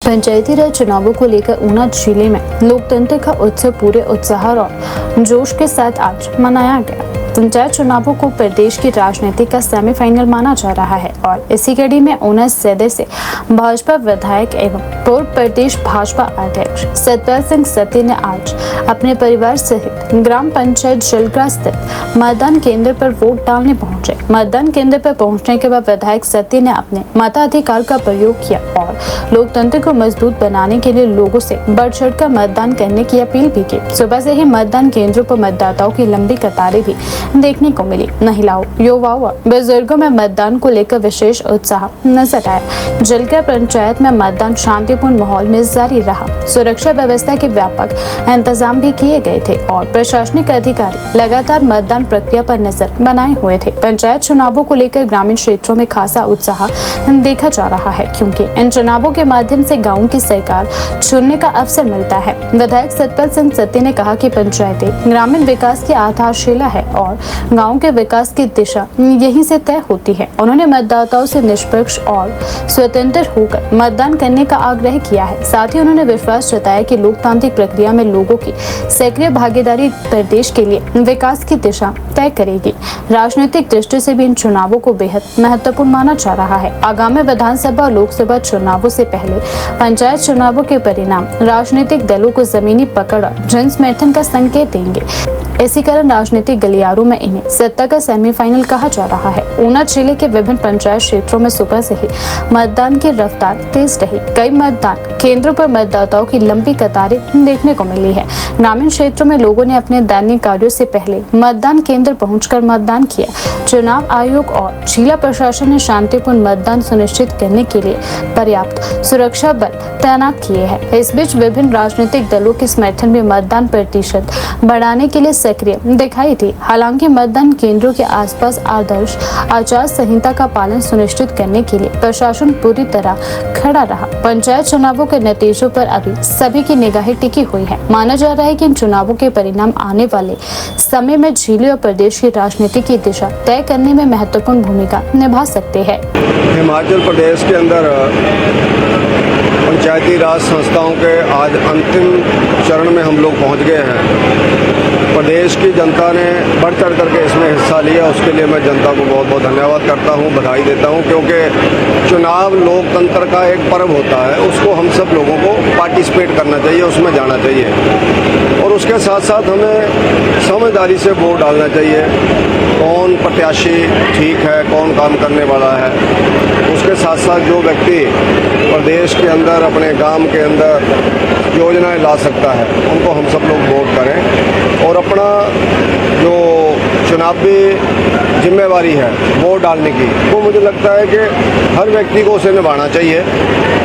पंचायती राज चुनावों को लेकर ऊना जिले में लोकतंत्र का उत्सव पूरे उत्साह और जोश के साथ आज मनाया गया। पंचायत चुनावों को प्रदेश की राजनीति का सेमीफाइनल माना जा रहा है और इसी कड़ी में ऊना सदर से भाजपा विधायक एवं पूर्व प्रदेश भाजपा अध्यक्ष सतपाल सिंह सत्ती ने आज अपने परिवार सहित ग्राम पंचायत जलग्रा स्थित मतदान केंद्र पर वोट डालने पहुंचे। मतदान केंद्र पर पहुंचने के बाद विधायक सत्ती ने अपने मताधिकार का प्रयोग किया और लोकतंत्र को मजबूत बनाने के लिए लोगों से बढ़ चढ़कर मतदान करने की अपील भी की। सुबह से ही मतदान केंद्रों पर मतदाताओं की लंबी कतारें भी देखने को मिली। महिलाओं, युवाओं और बुजुर्गों में मतदान को लेकर विशेष उत्साह नजर आया। जलग्रा पंचायत में मतदान शांतिपूर्ण माहौल में जारी रहा। सुरक्षा व्यवस्था के व्यापक इंतजाम भी किए गए थे और प्रशासनिक अधिकारी लगातार मतदान प्रक्रिया पर नजर बनाए हुए थे। पंचायत चुनावों को लेकर ग्रामीण क्षेत्रों में खासा उत्साह देखा जा रहा है क्योंकि इन चुनावों के माध्यम से गाँव की सरकार चुनने का अवसर मिलता है। विधायक सतपाल सिंह सत्ती ने कहा कि पंचायतें ग्रामीण विकास की आधारशिला है और गांव के विकास की दिशा यहीं से तय होती है। उन्होंने मतदाताओं से निष्पक्ष और स्वतंत्र होकर मतदान करने का आग्रह किया है। साथ ही उन्होंने विश्वास जताया कि लोकतांत्रिक प्रक्रिया में लोगों की सक्रिय भागीदारी प्रदेश के लिए विकास की दिशा तय करेगी। राजनीतिक दृष्टि से भी इन चुनावों को बेहद महत्वपूर्ण माना जा रहा है। आगामी विधानसभा और लोकसभा चुनावों से पहले पंचायत चुनावों के परिणाम राजनीतिक दलों को जमीनी पकड़ और जन समर्थन का संकेत देंगे। इसी कारण राजनीतिक गलियारों में इन्हें सत्ता का सेमीफाइनल कहा जा रहा है। ऊना जिले के विभिन्न पंचायत क्षेत्रों में सुबह से ही मतदान की रफ्तार तेज रही। कई मतदान केंद्रों पर मतदाताओं की लंबी कतारें देखने को मिली है। ग्रामीण क्षेत्रों में लोगों ने अपने दैनिक कार्यों से पहले मतदान केंद्र पहुंचकर मतदान किया। चुनाव आयोग और जिला प्रशासन ने शांतिपूर्ण मतदान सुनिश्चित करने के लिए पर्याप्त सुरक्षा बल तैनात किए हैं। इस बीच विभिन्न राजनीतिक दलों के समर्थन में मतदान प्रतिशत बढ़ाने के लिए सक्रिय दिखाई थी। हालांकि मतदान केंद्रों के आसपास आदर्श आचार संहिता का पालन सुनिश्चित करने के लिए प्रशासन पूरी तरह खड़ा रहा। पंचायत चुनावों के नतीजों पर अभी सभी की निगाहें टिकी हुई है। माना जा रहा है कि इन चुनावों के परिणाम आने वाले समय में जिले और प्रदेश की राजनीति की दिशा तय करने में महत्वपूर्ण भूमिका निभा सकते हैं। हिमाचल प्रदेश के अंदर पंचायती राज संस्थाओं के आज अंतिम चरण में हम लोग पहुंच गए हैं। प्रदेश की जनता ने बढ़ चढ़ करके इसमें हिस्सा लिया, उसके लिए मैं जनता को बहुत बहुत धन्यवाद करता हूं, बधाई देता हूं, क्योंकि चुनाव लोकतंत्र का एक पर्व होता है, उसको हम सब लोगों को पार्टिसिपेट करना चाहिए, उसमें जाना चाहिए और उसके साथ साथ हमें समझदारी से वोट डालना चाहिए। कौन प्रत्याशी ठीक है, कौन काम करने वाला है, उसके साथ साथ जो व्यक्ति प्रदेश के अंदर अपने गांव के अंदर योजनाएं ला सकता है उनको हम सब लोग वोट करें और अपना जो चुनावी जिम्मेवारी है वोट डालने की, वो मुझे लगता है कि हर व्यक्ति को उसे निभाना चाहिए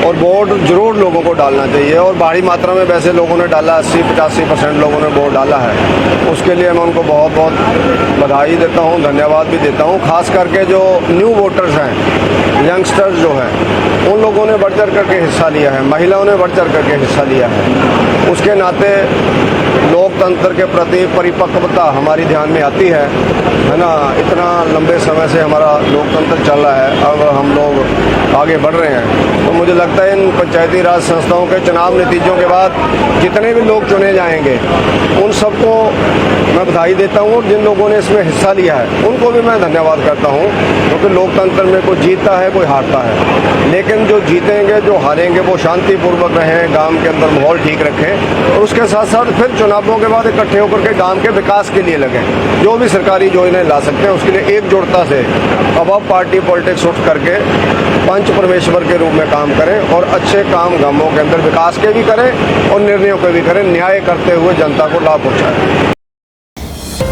और वोट जरूर लोगों को डालना चाहिए। और भारी मात्रा में वैसे लोगों ने डाला, 80-85% लोगों ने वोट डाला है, उसके लिए मैं उनको बहुत बहुत बधाई देता हूँ, धन्यवाद भी देता हूँ। खास करके जो न्यू वोटर्स हैं, यंगस्टर्स जो हैं, उन लोगों ने बढ़ चढ़ करके हिस्सा लिया है, महिलाओं ने बढ़ चढ़ करके हिस्सा लिया है। उसके नाते लोकतंत्र के प्रति परिपक्वता हमारी ध्यान में आती है ना। इतना लंबे समय से हमारा लोकतंत्र चल रहा है, अब हम लोग आगे बढ़ रहे हैं, तो मुझे लगता है इन पंचायती राज संस्थाओं के चुनाव नतीजों के बाद जितने भी लोग चुने जाएंगे उन सबको मैं बधाई देता हूँ और जिन लोगों ने इसमें हिस्सा लिया है उनको भी मैं धन्यवाद करता हूँ, क्योंकि लोकतंत्र में कोई जीतता है कोई हारता है, लेकिन जो जीतेंगे जो हारेंगे वो शांतिपूर्वक रहें, गांव के अंदर माहौल ठीक रखें और उसके साथ साथ फिर चुनावों के बाद इकट्ठे होकर के गांव के विकास के लिए लगें। जो भी सरकारी योजनाएं ला सकते हैं उसके लिए एकजुटता से अब पार्टी पॉलिटिक्स उठ करके पंच परमेश्वर के रूप में काम करें और अच्छे काम गांवों के अंदर विकास के भी करें और निर्णयों के भी करें, न्याय करते हुए जनता को लाभ पहुँचाएं।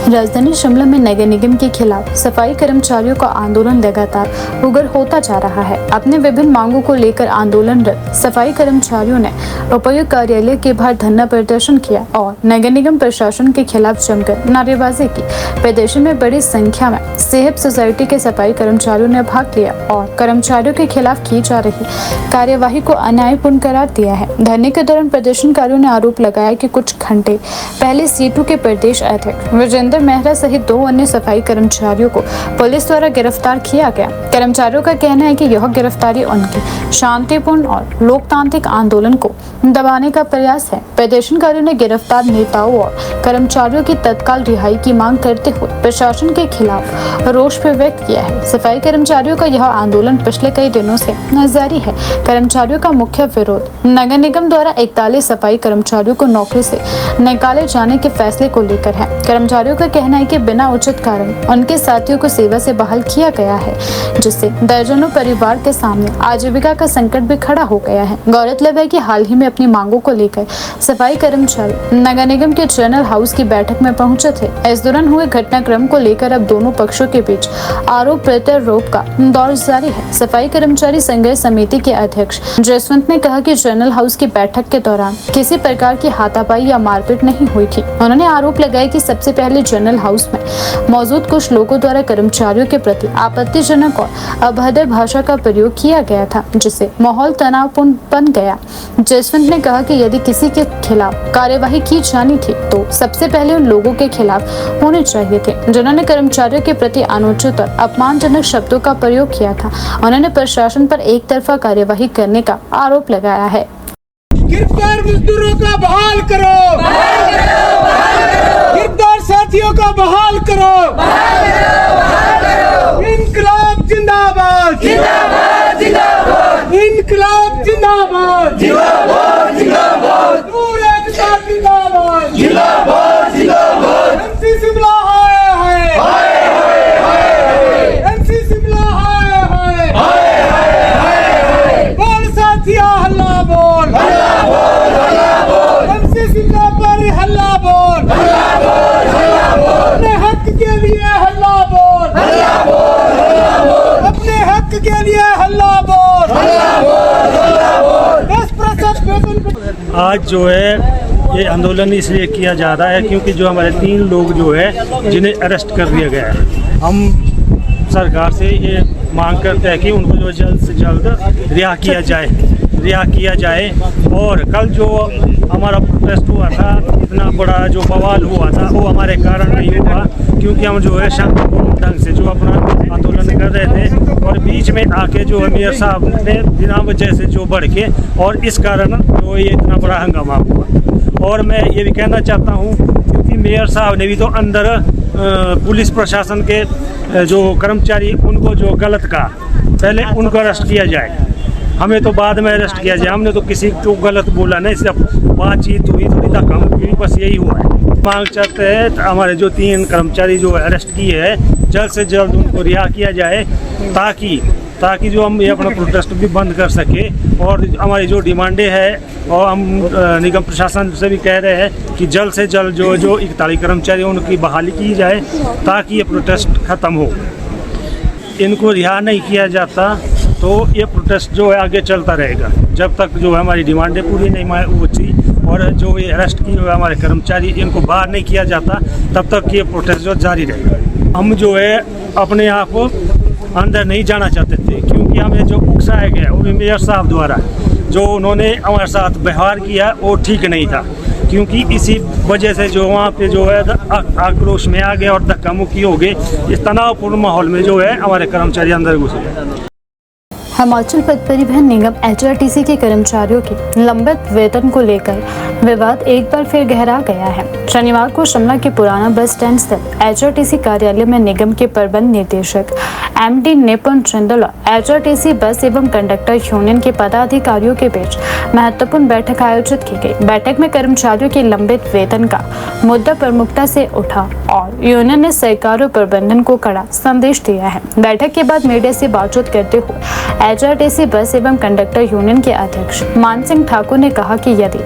राजधानी शिमला में नगर निगम के खिलाफ सफाई कर्मचारियों का आंदोलन लगातार उग्र होता जा रहा है। अपने विभिन्न मांगों को लेकर आंदोलनरत सफाई कर्मचारियों ने उपायुक्त कार्यालय के बाहर धरना प्रदर्शन किया और नगर निगम प्रशासन के खिलाफ जमकर नारेबाजी की। प्रदर्शन में बड़ी संख्या में सेहत सोसाइटी के सफाई कर्मचारियों ने भाग लिया और कर्मचारियों के खिलाफ की जा रही कार्यवाही को अन्यायपूर्ण करार दिया है। धरने के दौरान प्रदर्शनकारियों ने आरोप लगाया कि कुछ घंटे पहले सीटू के प्रदेश अध्यक्ष विजेंद्र मेहरा सहित 2 अन्य सफाई कर्मचारियों को पुलिस द्वारा गिरफ्तार किया गया। कर्मचारियों का कहना है कि यह गिरफ्तारी उनके शांतिपूर्ण और लोकतांत्रिक आंदोलन को दबाने का प्रयास है। प्रदर्शनकारियों ने गिरफ्तार नेताओं और कर्मचारियों की तत्काल रिहाई की मांग करते हुए प्रशासन के खिलाफ रोष भी व्यक्त किया है। सफाई कर्मचारियों का यह आंदोलन पिछले कई दिनों से जारी है। कर्मचारियों का मुख्य विरोध नगर निगम द्वारा 41 सफाई कर्मचारियों को नौकरी से निकाले जाने के फैसले को लेकर है। कर्मचारियों का कहना है कि बिना उचित कारण उनके साथियों को सेवा से बहाल किया गया है, जिससे दर्जनों परिवार के सामने आजीविका का संकट भी खड़ा हो गया है। गौरतलब है कि हाल ही में अपनी मांगों को लेकर सफाई कर्मचारी नगर निगम के जनरल हाउस की बैठक में पहुंचे थे। इस दौरान हुए घटनाक्रम को लेकर अब दोनों पक्षों के बीच आरोप प्रत्यारोप का दौर जारी है। सफाई कर्मचारी संघर्ष समिति के अध्यक्ष जसवंत ने कहा कि जनरल हाउस की बैठक के दौरान किसी प्रकार की हाथापाई या मारपीट नहीं हुई थी। उन्होंने आरोप लगाया कि सबसे पहले जनरल हाउस में मौजूद कुछ लोगों द्वारा कर्मचारियों के प्रति आपत्तिजनक और अभद्र भाषा का प्रयोग किया गया था, जिससे माहौल तनावपूर्ण बन गया। जसवंत ने कहा कि यदि किसी के खिलाफ कार्यवाही की जानी थी तो सबसे पहले उन लोगों के खिलाफ होने चाहिए थे जिन्होंने कर्मचारियों के प्रति अनुचित और अपमानजनक शब्दों का प्रयोग किया था। उन्होंने प्रशासन पर एक तरफा कार्यवाही करने का आरोप लगाया है। गिरफ्तार मजदूरों का बहाल करो, गिरफ्तार साथियों का बहाल करो, इनकलाब जिंदाबाद, इनकलाब जिंदाबाद, नूर एकता जिंदाबाद, एमसी शिमला हाय हाय, एमसी शिमला हाय हाय, बोल साथिया हल्ला बोल, एमसी शिमला पर हल्ला बोल, अपने हक के लिए हल्ला बोल, अपने हक के लिए हल्ला बोल। आज जो है ये आंदोलन इसलिए किया जा रहा है क्योंकि जो हमारे 3 लोग जो है जिन्हें अरेस्ट कर दिया गया है, हम सरकार से ये मांग करते हैं कि उनको जो जल्द से जल्द रिहा किया जाए। और कल जो हमारा प्रोटेस्ट हुआ था, इतना बड़ा जो बवाल हुआ था, वो हमारे कारण नहीं हुआ क्योंकि हम जो है शांतिपूर्ण ढंग से जो अपना आंदोलन कर रहे थे और बीच में आके जो मेयर साहब ने बिना वजह से जो बढ़ के और इस कारण जो ये इतना बड़ा हंगामा हुआ। और मैं ये भी कहना चाहता हूँ क्योंकि मेयर साहब ने भी तो अंदर पुलिस प्रशासन के जो कर्मचारी उनको जो गलत कहा, पहले उनको अरेस्ट किया जाए, हमें तो बाद में अरेस्ट किया जाए। हमने तो किसी को गलत बोला नहीं, सिर्फ बातचीत हुई, थोड़ी धक्का मुक्की, बस यही हुआ है। मांग चाहते हैं हमारे जो 3 कर्मचारी जो अरेस्ट किए हैं जल्द से जल्द उनको रिहा किया जाए ताकि जो हम ये अपना प्रोटेस्ट भी बंद कर सके। और हमारी जो डिमांडें हैं और हम निगम प्रशासन से भी कह रहे हैं कि जल्द से जल्द जो 41 कर्मचारी उनकी बहाली की जाए ताकि ये प्रोटेस्ट ख़त्म हो। इनको रिहा नहीं किया जाता तो ये प्रोटेस्ट जो है आगे चलता रहेगा जब तक जो है हमारी डिमांडें पूरी नहीं होती और जो ये अरेस्ट किए हुए हमारे कर्मचारी इनको बाहर नहीं किया जाता तब तक ये प्रोटेस्ट जो जारी रहेगा। हम जो है अपने आप अंदर नहीं जाना चाहते थे क्योंकि हमें जो उकसाया गया वो मेयर साहब द्वारा जो उन्होंने हमारे साथ व्यवहार किया वो ठीक नहीं था, क्योंकि इसी वजह से जो वहाँ पे जो है आक्रोश में आ गए और धक्का मुक्की हो गई। इस तनावपूर्ण माहौल में जो है हमारे कर्मचारी अंदर घुसे। हिमाचल पथ परिवहन निगम HRTC के कर्मचारियों की लंबित वेतन को लेकर विवाद एक बार फिर गहरा गया है। शनिवार को शिमला के पुराना बस स्टैंड स्थित HRTC कार्यालय में निगम के प्रबंध निदेशक MD निपुण जिंदल और HRTC बस एवं कंडक्टर यूनियन के पदाधिकारियों के बीच महत्वपूर्ण बैठक आयोजित की गई। बैठक में कर्मचारियों के लंबित वेतन का मुद्दा प्रमुखता से उठा और यूनियन ने सरकार और प्रबंधन को कड़ा संदेश दिया है। बैठक के बाद मीडिया से बातचीत करते हुए HRTC बस एवं कंडक्टर यूनियन के अध्यक्ष मान सिंह ठाकुर ने कहा कि यदि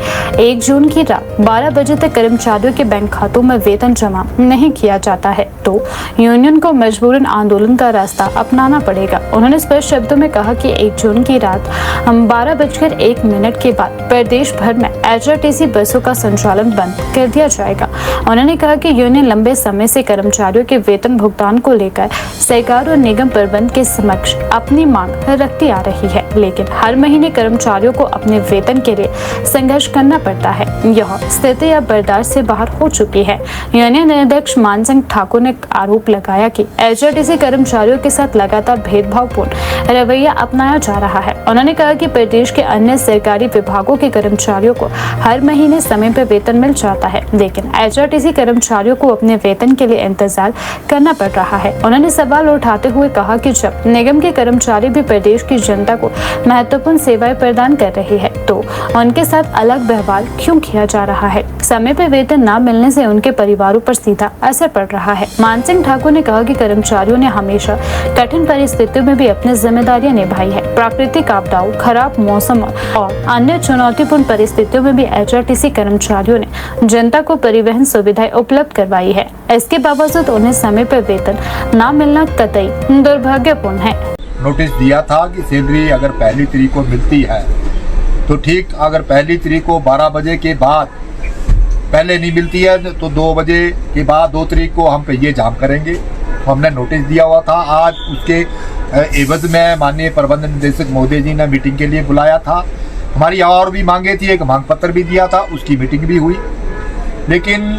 1 जून की रात 12 बजे तक कर्मचारियों के बैंक खातों में वेतन जमा नहीं किया जाता है तो यूनियन को मजबूरन आंदोलन का रास्ता अपनाना पड़ेगा। उन्होंने स्पष्ट शब्दों में कहा कि 1 जून की रात 12:01 के बाद प्रदेश भर में HRTC बसों का संचालन बंद कर दिया जाएगा। उन्होंने कहा कि यूनियन लंबे समय से कर्मचारियों के वेतन भुगतान को लेकर सरकार और निगम प्रबंध के समक्ष अपनी मांग रखती आ रही है, लेकिन हर महीने कर्मचारियों को अपने वेतन के लिए संघर्ष करना पड़ता है। यह स्थिति अब बर्दाश्त से बाहर हो चुकी है। यूनियन अध्यक्ष मान सिंह ठाकुर ने आरोप लगाया कि HRTC कर्मचारियों के साथ लगातार भेदभावपूर्ण रवैया अपनाया जा रहा है। उन्होंने कहा कि प्रदेश के अन्य सरकारी विभागों के कर्मचारियों को हर महीने समय पर वेतन मिल जाता है, लेकिन HRTC कर्मचारियों को अपने वेतन के लिए इंतजार करना पड़ रहा है। उन्होंने सवाल उठाते हुए कहा कि जब निगम के कर्मचारी भी प्रदेश की जनता को महत्वपूर्ण सेवाएं प्रदान कर रही है तो उनके साथ अलग व्यवहार क्यों किया जा रहा है। समय पर वेतन न मिलने से उनके परिवारों पर सीधा असर पड़ रहा है। मान सिंह ठाकुर ने कहा कि कर्मचारियों ने हमेशा कठिन परिस्थितियों में भी अपनी जिम्मेदारियां निभाई है। प्राकृतिक आपदाओं, खराब मौसम और अन्य चुनौतीपूर्ण परिस्थितियों में भी HRTC कर्मचारियों ने जनता को परिवहन सुविधाएं उपलब्ध करवाई है। इसके बावजूद उन्हें समय पर वेतन न मिलना कतई दुर्भाग्यपूर्ण है। नोटिस दिया था कि सैलरी अगर 1 तारीख को मिलती है तो ठीक, अगर 1 तारीख को 12 बजे के बाद पहले नहीं मिलती है तो 2 बजे के बाद 2 तारीख को हम पहिए जाम करेंगे। हमने नोटिस दिया हुआ था। आज उसके एवज में माननीय प्रबंध निदेशक महोदय जी ने मीटिंग के लिए बुलाया था। हमारी और भी मांगे थी, एक मांग पत्र भी दिया था, उसकी मीटिंग भी हुई, लेकिन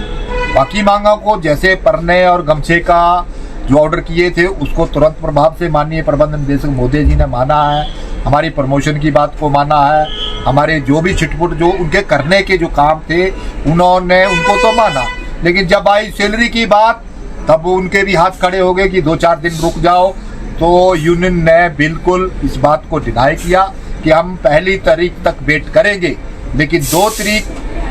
बाकी मांगों को जैसे परने और गमछे का जो ऑर्डर किए थे उसको तुरंत प्रभाव से माननीय प्रबंध निदेशक महोदय जी ने माना है। हमारी प्रमोशन की बात को माना है। हमारे जो भी छिटपुट जो उनके करने के जो काम थे उन्होंने उनको तो माना, लेकिन जब आई सैलरी की बात तब उनके भी हाथ खड़े हो गए कि 2-4 दिन रुक जाओ। तो यूनियन ने बिल्कुल इस बात को डिनाई किया कि हम 1 तारीख तक वेट करेंगे, लेकिन 2 तारीख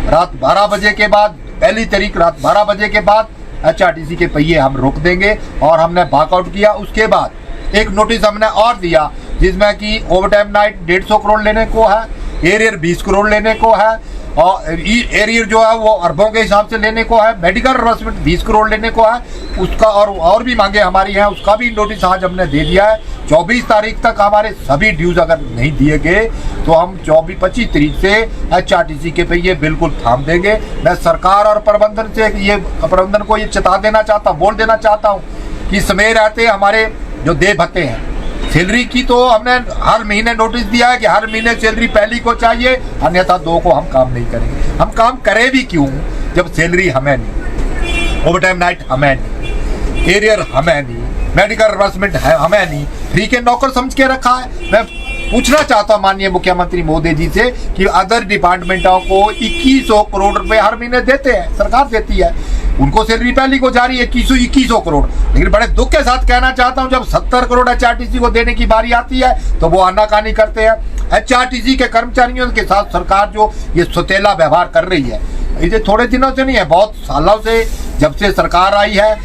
रात 12 बजे के बाद, 1 तारीख रात 12 बजे के बाद HRTC के पहिए हम रोक देंगे और हमने वॉकआउट किया। उसके बाद एक नोटिस हमने और दिया जिसमें कि ओवरटाइम नाइट 150 करोड़ लेने को है, एरियर 20 करोड़ लेने को है और एरियर जो है वो अरबों के हिसाब से लेने को है, मेडिकल रिम्बर्समेंट 20 करोड़ लेने को है उसका, और भी मांगे हमारी हैं, उसका भी नोटिस आज हमने दे दिया है। 24 तारीख तक हमारे सभी ड्यूज अगर नहीं दिए गए तो हम 25 तारीख से HRTC के पहिए बिल्कुल थाम देंगे। मैं सरकार और प्रबंधन को ये चेता देना चाहता हूँ, बोल देना चाहता हूँ कि समय रहते हमारे जो देय भत्ते हैं, सैलरी की तो हमने हर महीने नोटिस दिया है कि हर महीने सैलरी 1 को चाहिए, अन्यथा 2 को हम काम नहीं करेंगे। हम काम करें भी क्यों जब सैलरी हमें नहीं, ओवरटाइम नाइट हमें नहीं, एरियर हमें नहीं, मेडिकल रिम्बर्समेंट है हमें नहीं, फ्री के नौकर समझ के रखा है। मैं पूछना चाहता हूँ माननीय मुख्यमंत्री महोदय जी से कि अदर डिपार्टमेंटों को 2100 करोड़ रुपए हर महीने देते हैं, सरकार देती है, उनको सैलरी 1 को जा रही है 2100 करोड़, लेकिन बड़े दुख के साथ कहना चाहता हूँ जब 70 करोड़ HRTC को देने की बारी आती है तो वो आनाकानी करते हैं। HRTC के कर्मचारियों के साथ सरकार जो ये सौतेला व्यवहार कर रही है, ये थोड़े दिनों से नहीं है, बहुत सालों से, जब से सरकार आई है,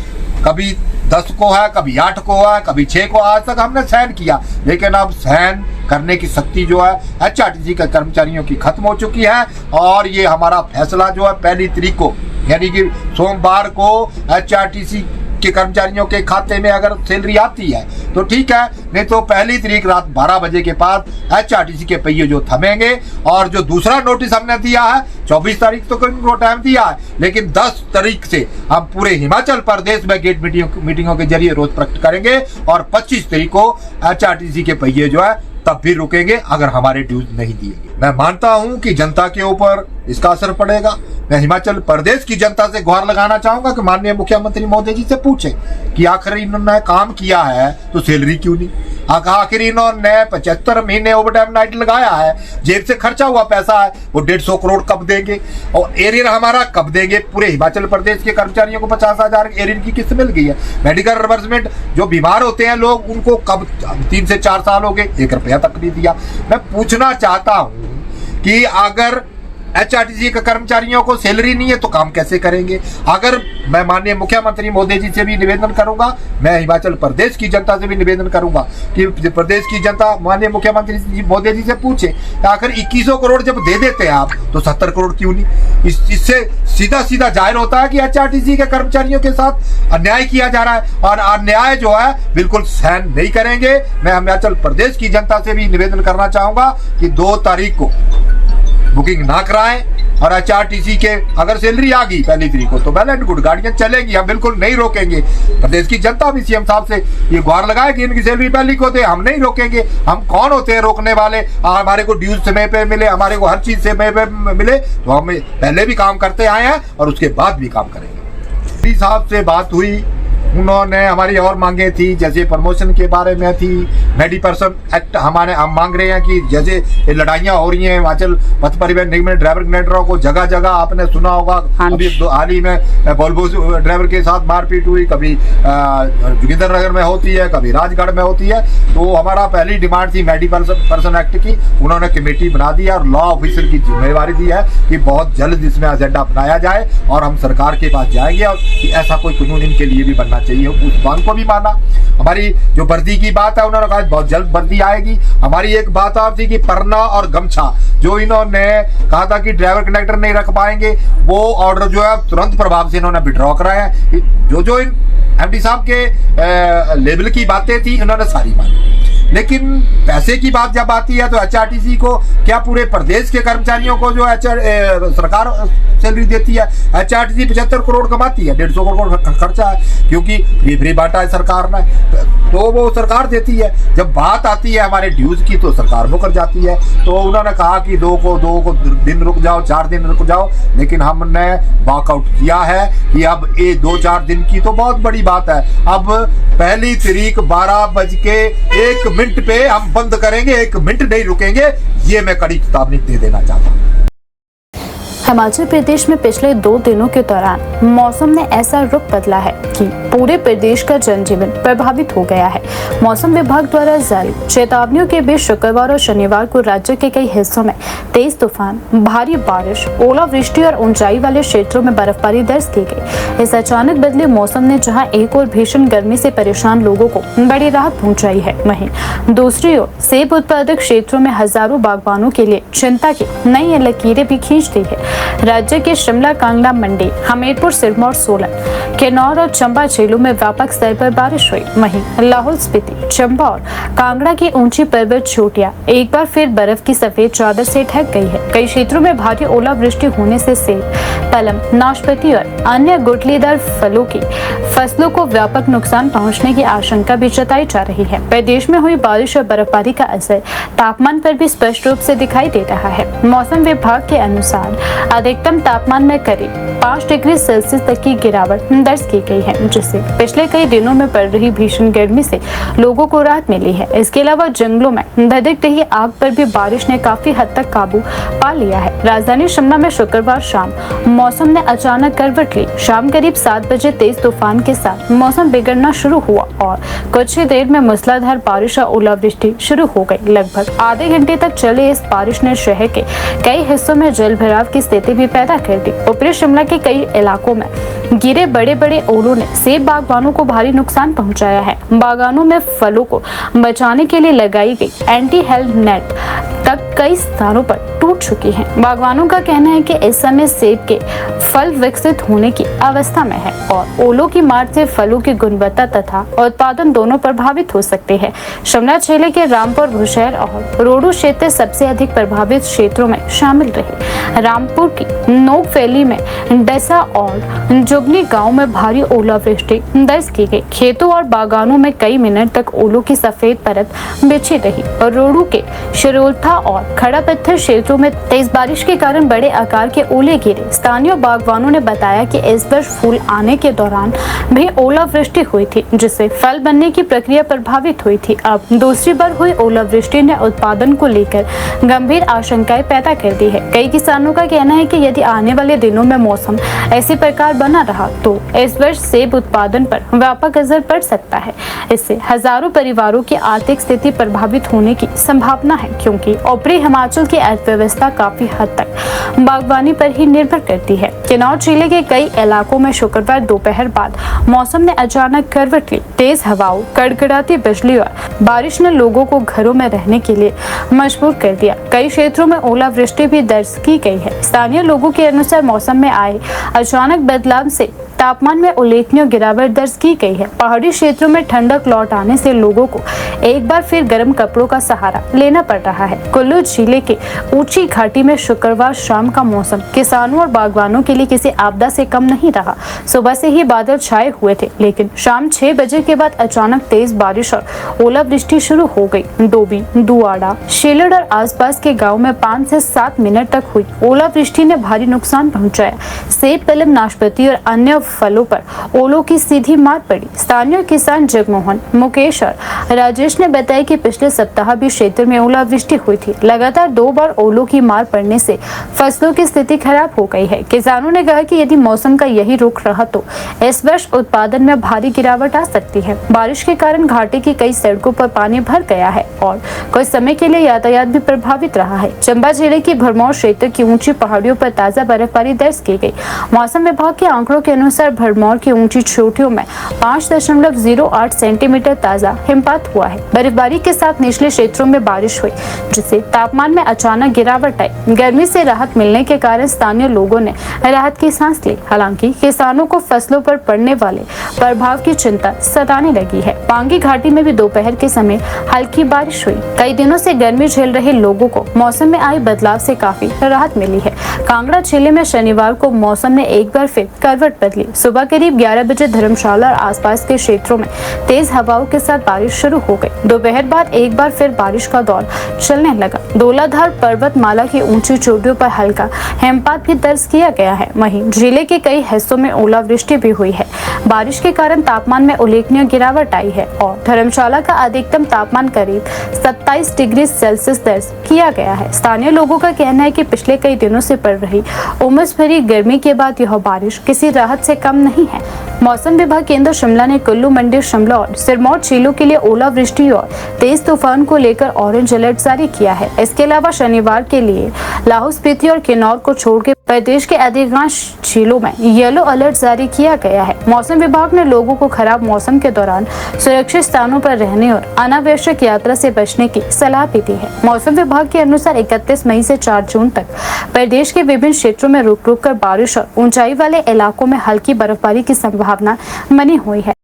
कभी 10 को है, कभी 8 को है, कभी 6 को, आज तक हमने सहन किया, लेकिन अब सहन करने की शक्ति जो है HRTC के कर्मचारियों की खत्म हो चुकी है। और ये हमारा फैसला जो है 1 तारीख को यानी कि सोमवार को HRTC के कर्मचारियों के खाते में अगर सैलरी आती है तो ठीक है, नहीं तो 1 तारीख रात 12 बजे के बाद HRTC के पहिए जो थमेंगे। और जो दूसरा नोटिस हमने दिया है 24 तारीख तो उनको टाइम दिया है, लेकिन 10 तारीख से हम पूरे हिमाचल प्रदेश में गेट मीटिंगों के जरिए रोज प्रकट करेंगे और 25 तारीख को HRTC के पहिए जो है तब भी रुकेंगे अगर हमारे ड्यूज नहीं दिए गए। मैं मानता हूं कि जनता के ऊपर इसका असर पड़ेगा। मैं हिमाचल प्रदेश की जनता से गुहार लगाना चाहूंगा कि माननीय मुख्यमंत्री महोदय जी से पूछे कि आखिर इन्होंने काम किया है तो सैलरी क्यों नहीं, आखिर इन्होंने 75 महीने ओवरटाइम नाइट लगाया है, जेब से खर्चा हुआ पैसा है, वो 150 करोड़ कब देंगे और एरियर हमारा कब देंगे? पूरे हिमाचल प्रदेश के कर्मचारियों को 50,000 एरियर की किस्त मिल गई है। मेडिकल रिवर्समेंट जो बीमार होते हैं लोग, उनको कब 3 से 4 साल हो गए, 1 रुपया तक नहीं दिया। मैं पूछना चाहता हूं कि अगर HRTC के कर्मचारियों को सैलरी नहीं है तो काम कैसे करेंगे? अगर मैं माननीय मुख्यमंत्री मोदी जी से भी निवेदन करूंगा, मैं हिमाचल प्रदेश की जनता से भी निवेदन करूंगा कि प्रदेश की जनता माननीय मुख्यमंत्री जी मोदी जी से पूछे आखिर 2100 करोड़ जब दे देते हैं आप तो 70 करोड़ क्यों नहीं? इससे सीधा सीधा जाहिर होता है कि HRTC के कर्मचारियों के साथ अन्याय किया जा रहा है और अन्याय जो है बिल्कुल सहन नहीं करेंगे। मैं हिमाचल प्रदेश की जनता से भी निवेदन करना चाहूंगा कि 2 तारीख को बुकिंग ना कराएं और HRTC के अगर सैलरी आ गई 1 तारीख को तो वेल एंड गुड, गाड़ियां चलेंगी, हम बिल्कुल नहीं रोकेंगे। प्रदेश की जनता भी CM साहब से ये गुहार लगाए कि इनकी सैलरी 1 को दे, हम नहीं रोकेंगे। हम कौन होते हैं रोकने वाले? हमारे को ड्यूज समय पे मिले, हमारे को हर चीज समय पे मिले, तो हम पहले भी काम करते आए हैं और उसके बाद भी काम करेंगे। साहब से बात हुई, उन्होंने हमारी और मांगे थी, जैसे प्रमोशन के बारे में थी, मेडी पर्सन एक्ट हमारे हम मांग रहे हैं कि जैसे लड़ाइयाँ हो रही हैं हिमाचल पथ परिवहन निगम में ड्राइवर कंडक्टरों को जगह जगह, आपने सुना होगा अभी हाल ही में वोल्वो ड्राइवर के साथ मारपीट हुई, कभी जोगिंदर नगर में होती है, कभी राजगढ़ में होती है। तो हमारा पहली डिमांड थी मेडी पर्सन एक्ट की, उन्होंने कमेटी बना दी और लॉ ऑफिसर की जिम्मेवारी दी है कि बहुत जल्द इसमें एजेंडा बनाया जाए और हम सरकार के पास जाएंगे और कि ऐसा कोई कानून इनके लिए भी बनना चाहिए। उस बात को भी माना। हमारी जो वर्दी की बात है उन्होंने कहा बहुत जल्द वर्दी आएगी। हमारी एक बात और थी कि परना और गमछा जो इन्होंने कहा था कि ड्राइवर कंडक्टर नहीं रख पाएंगे, वो ऑर्डर जो है तुरंत प्रभाव से इन्होंने विड्रॉ कराया है। जो इन MD साहब के लेवल की बातें थी इन्होंने सारी मानी, लेकिन पैसे की बात जब आती है तो HRTC को क्या पूरे प्रदेश के कर्मचारियों को जो सरकार सैलरी देती है? HRTC 75 करोड़ कमाती है, 150 करोड़ खर्चा है क्योंकि फ्री बांटा है सरकार ने, तो वो सरकार देती है। जब बात आती है हमारे ड्यूज की तो सरकार मुकर जाती है। तो उन्होंने कहा कि 2 दिन रुक जाओ, 4 दिन रुक जाओ, लेकिन हमने वॉकआउट किया है कि अब ये 2-4 दिन की तो बहुत बड़ी बात है। अब 1 तारीख 12:01 पे हम बंद करेंगे, 1 मिनट नहीं रुकेंगे, ये मैं कड़ी चेतावनी दे देना चाहता हूँ। हिमाचल प्रदेश में पिछले 2 दिनों के दौरान मौसम ने ऐसा रुख बदला है कि पूरे प्रदेश का जनजीवन प्रभावित हो गया है। मौसम विभाग द्वारा जारी चेतावनियों के बीच शुक्रवार और शनिवार को राज्य के कई हिस्सों में तेज तूफान, भारी बारिश, ओलावृष्टि और ऊंचाई वाले क्षेत्रों में बर्फबारी दर्ज की गई। इस अचानक बदले मौसम ने जहां एक और भीषण गर्मी से परेशान लोगों को बड़ी राहत पहुंचाई है, वहीं दूसरी ओर सेब उत्पादक क्षेत्रों में हजारों बागवानों के लिए चिंता की नई लकीरें भी खींच दी है। राज्य के शिमला, कांगड़ा, मंडी, हमीरपुर, सिरमौर, सोलन, किन्नौर और चंबा जिलों में व्यापक स्तर पर बारिश हुई। वहीं लाहौल स्पीति, चंबा और कांगड़ा की ऊंची पर्वत चोटियां एक बार फिर बर्फ की सफेद चादर से ढक गई है। कई क्षेत्रों में भारी ओलावृष्टि होने से सेब, पलम, नाशपाती और अन्य गुठलीदार फलों की फसलों को व्यापक नुकसान पहुंचने की आशंका भी जताई जा रही है। प्रदेश में हुई बारिश और बर्फबारी का असर तापमान पर भी स्पष्ट रूप से दिखाई दे रहा है। मौसम विभाग के अनुसार अधिकतम तापमान में करीब 5 डिग्री सेल्सियस तक की गिरावट दर्ज की गई है, जिससे पिछले कई दिनों में पड़ रही भीषण गर्मी से लोगों को राहत मिली है। इसके अलावा जंगलों में धधक रही आग पर भी बारिश ने काफी हद तक काबू पा लिया है। राजधानी शिमला में शुक्रवार शाम मौसम ने अचानक करवट ली। शाम करीब 7 बजे तेज तूफान के साथ मौसम बिगड़ना शुरू हुआ और कुछ ही देर में मूसलाधार बारिश और ओलावृष्टि शुरू हो गई। लगभग आधे घंटे तक चले इस बारिश ने शहर के कई हिस्सों में जल भराव की स्थिति भी पैदा कर दी। ऊपरी शिमला के कई इलाकों में गिरे बड़े बड़े ओलों ने सेब बागवानों को भारी नुकसान पहुंचाया है। बागानों में फलों को बचाने के लिए लगाई गई एंटी हेल नेट तक कई स्थानों पर टूट चुकी है। बागवानों का कहना है कि इस समय सेब के फल विकसित होने की अवस्था में है और ओलों की मार से फलों की गुणवत्ता तथा उत्पादन दोनों प्रभावित हो सकते हैं। शिमला जिले के रामपुर, बुशहर और रोडू क्षेत्र सबसे अधिक प्रभावित क्षेत्रों में शामिल रहे। रामपुर की नोक वैली में डसा और जुगनी गांव में भारी ओलावृष्टि दर्ज की गई। खेतों और बागानों में कई मिनट तक ओलों की सफेद परत बिछी रही और रोडू के शिरोलथा और खड़ा पत्थर क्षेत्रों में तेज बारिश के कारण बड़े आकार के ओले गिरे। स्थानीय बागवानों ने बताया कि इस वर्ष फूल आने के दौरान भी ओलावृष्टि हुई थी, जिससे फल बनने की प्रक्रिया प्रभावित हुई थी। अब दूसरी बार हुई ओलावृष्टि ने उत्पादन को लेकर गंभीर आशंकाएं पैदा कर दी है। कई किसानों का कहना है कि यदि आने वाले दिनों में मौसम ऐसे प्रकार बना रहा तो इस वर्ष सेब उत्पादन पर व्यापक असर पड़ सकता है। इससे हजारों परिवारों की आर्थिक स्थिति प्रभावित होने की संभावना है, क्योंकि ऊपरी हिमाचल की अर्थव्यवस्था काफी हद तक बागवानी पर ही निर्भर करती है। किन्नौर जिले के कई इलाकों में शुक्रवार दोपहर बाद मौसम ने अचानक करवट ली। तेज हवाओं, कड़कड़ाती बिजली और बारिश ने लोगों को घरों में रहने के लिए मजबूर कर दिया। कई क्षेत्रों में ओलावृष्टि भी दर्ज की गई है। स्थानीय लोगों के अनुसार मौसम में आए अचानक बदलाव से तापमान में उल्लेखनीय गिरावट दर्ज की गई है। पहाड़ी क्षेत्रों में ठंडक लौट आने से लोगों को एक बार फिर गर्म कपड़ों का सहारा लेना पड़ रहा है। कुल्लू जिले के ऊंची घाटी में शुक्रवार शाम का मौसम किसानों और बागवानों के लिए किसी आपदा से कम नहीं रहा। सुबह से ही बादल छाए हुए थे, लेकिन शाम 6 बजे के बाद अचानक तेज बारिश और ओलावृष्टि शुरू हो गई। डोबी, दुआड़ा, शेलड़ और आसपास के गाँव में 5 से 7 मिनट तक हुई ओलावृष्टि ने भारी नुकसान पहुँचाया। सेब, पलम, नाशपाती और अन्य फलों पर ओलों की सीधी मार पड़ी। स्थानीय किसान जगमोहन, मुकेश और राजेश ने बताया कि पिछले सप्ताह भी क्षेत्र में ओलावृष्टि हुई थी। लगातार 2 बार ओलों की मार पड़ने से फसलों की स्थिति खराब हो गई है। किसानों ने कहा कि यदि मौसम का यही रुख रहा तो इस वर्ष उत्पादन में भारी गिरावट आ सकती है। बारिश के कारण घाटी की कई सड़कों पर पानी भर गया है और कुछ समय के लिए यातायात भी प्रभावित रहा है। चंबा जिले की भरमौर क्षेत्र की ऊंची पहाड़ियों पर ताजा बर्फबारी दर्ज की गई। मौसम विभाग के आंकड़ों के अनुसार भरमौर की ऊंची चोटियों में 5.08 सेंटीमीटर ताजा हिमपात हुआ है। बर्फबारी के साथ निचले क्षेत्रों में बारिश हुई, जिससे तापमान में अचानक गिरावट आई। गर्मी से राहत मिलने के कारण स्थानीय लोगों ने राहत की सांस ली। हालांकि किसानों को फसलों पर पड़ने वाले प्रभाव की चिंता सताने लगी है। पांगी घाटी में भी दोपहर के समय हल्की बारिश हुई। कई दिनों से गर्मी झेल रहे लोगों को मौसम में आए बदलाव से काफी राहत मिली है। कांगड़ा जिले में शनिवार को मौसम ने एक बार फिर करवट बदली। सुबह करीब 11 बजे धर्मशाला और आसपास के क्षेत्रों में तेज हवाओं के साथ बारिश शुरू हो गई। दोपहर बाद एक बार फिर बारिश का दौर चलने लगा। धौलाधार पर्वतमाला की ऊंची चोटियों पर हल्का हिमपात भी दर्ज किया गया है। वहीं जिले के कई हिस्सों में ओलावृष्टि भी हुई है। बारिश के कारण तापमान में उल्लेखनीय गिरावट आई है और धर्मशाला का अधिकतम तापमान करीब 27 डिग्री सेल्सियस दर्ज किया गया है। स्थानीय लोगों का कहना है कि पिछले कई दिनों से पड़ रही उमस भरी गर्मी के बाद यह बारिश किसी राहत से कम नहीं है। मौसम विभाग केंद्र शिमला ने कुल्लू, मंडी, शिमला और सिरमौर जिलों के लिए ओलावृष्टि और तेज तूफान को लेकर ऑरेंज अलर्ट जारी किया है। इसके अलावा शनिवार के लिए लाहौल स्पीति और किन्नौर को छोड़कर प्रदेश के अधिकांश जिलों में येलो अलर्ट जारी किया गया है। मौसम विभाग ने लोगों को खराब मौसम के दौरान सुरक्षित स्थानों पर रहने और अनावश्यक यात्रा से बचने की सलाह भी दी है। मौसम विभाग के अनुसार 31 मई से 4 जून तक प्रदेश के विभिन्न क्षेत्रों में रुक रुक कर बारिश और ऊंचाई वाले इलाकों में हल्की बर्फबारी की संभावना बनी हुई है।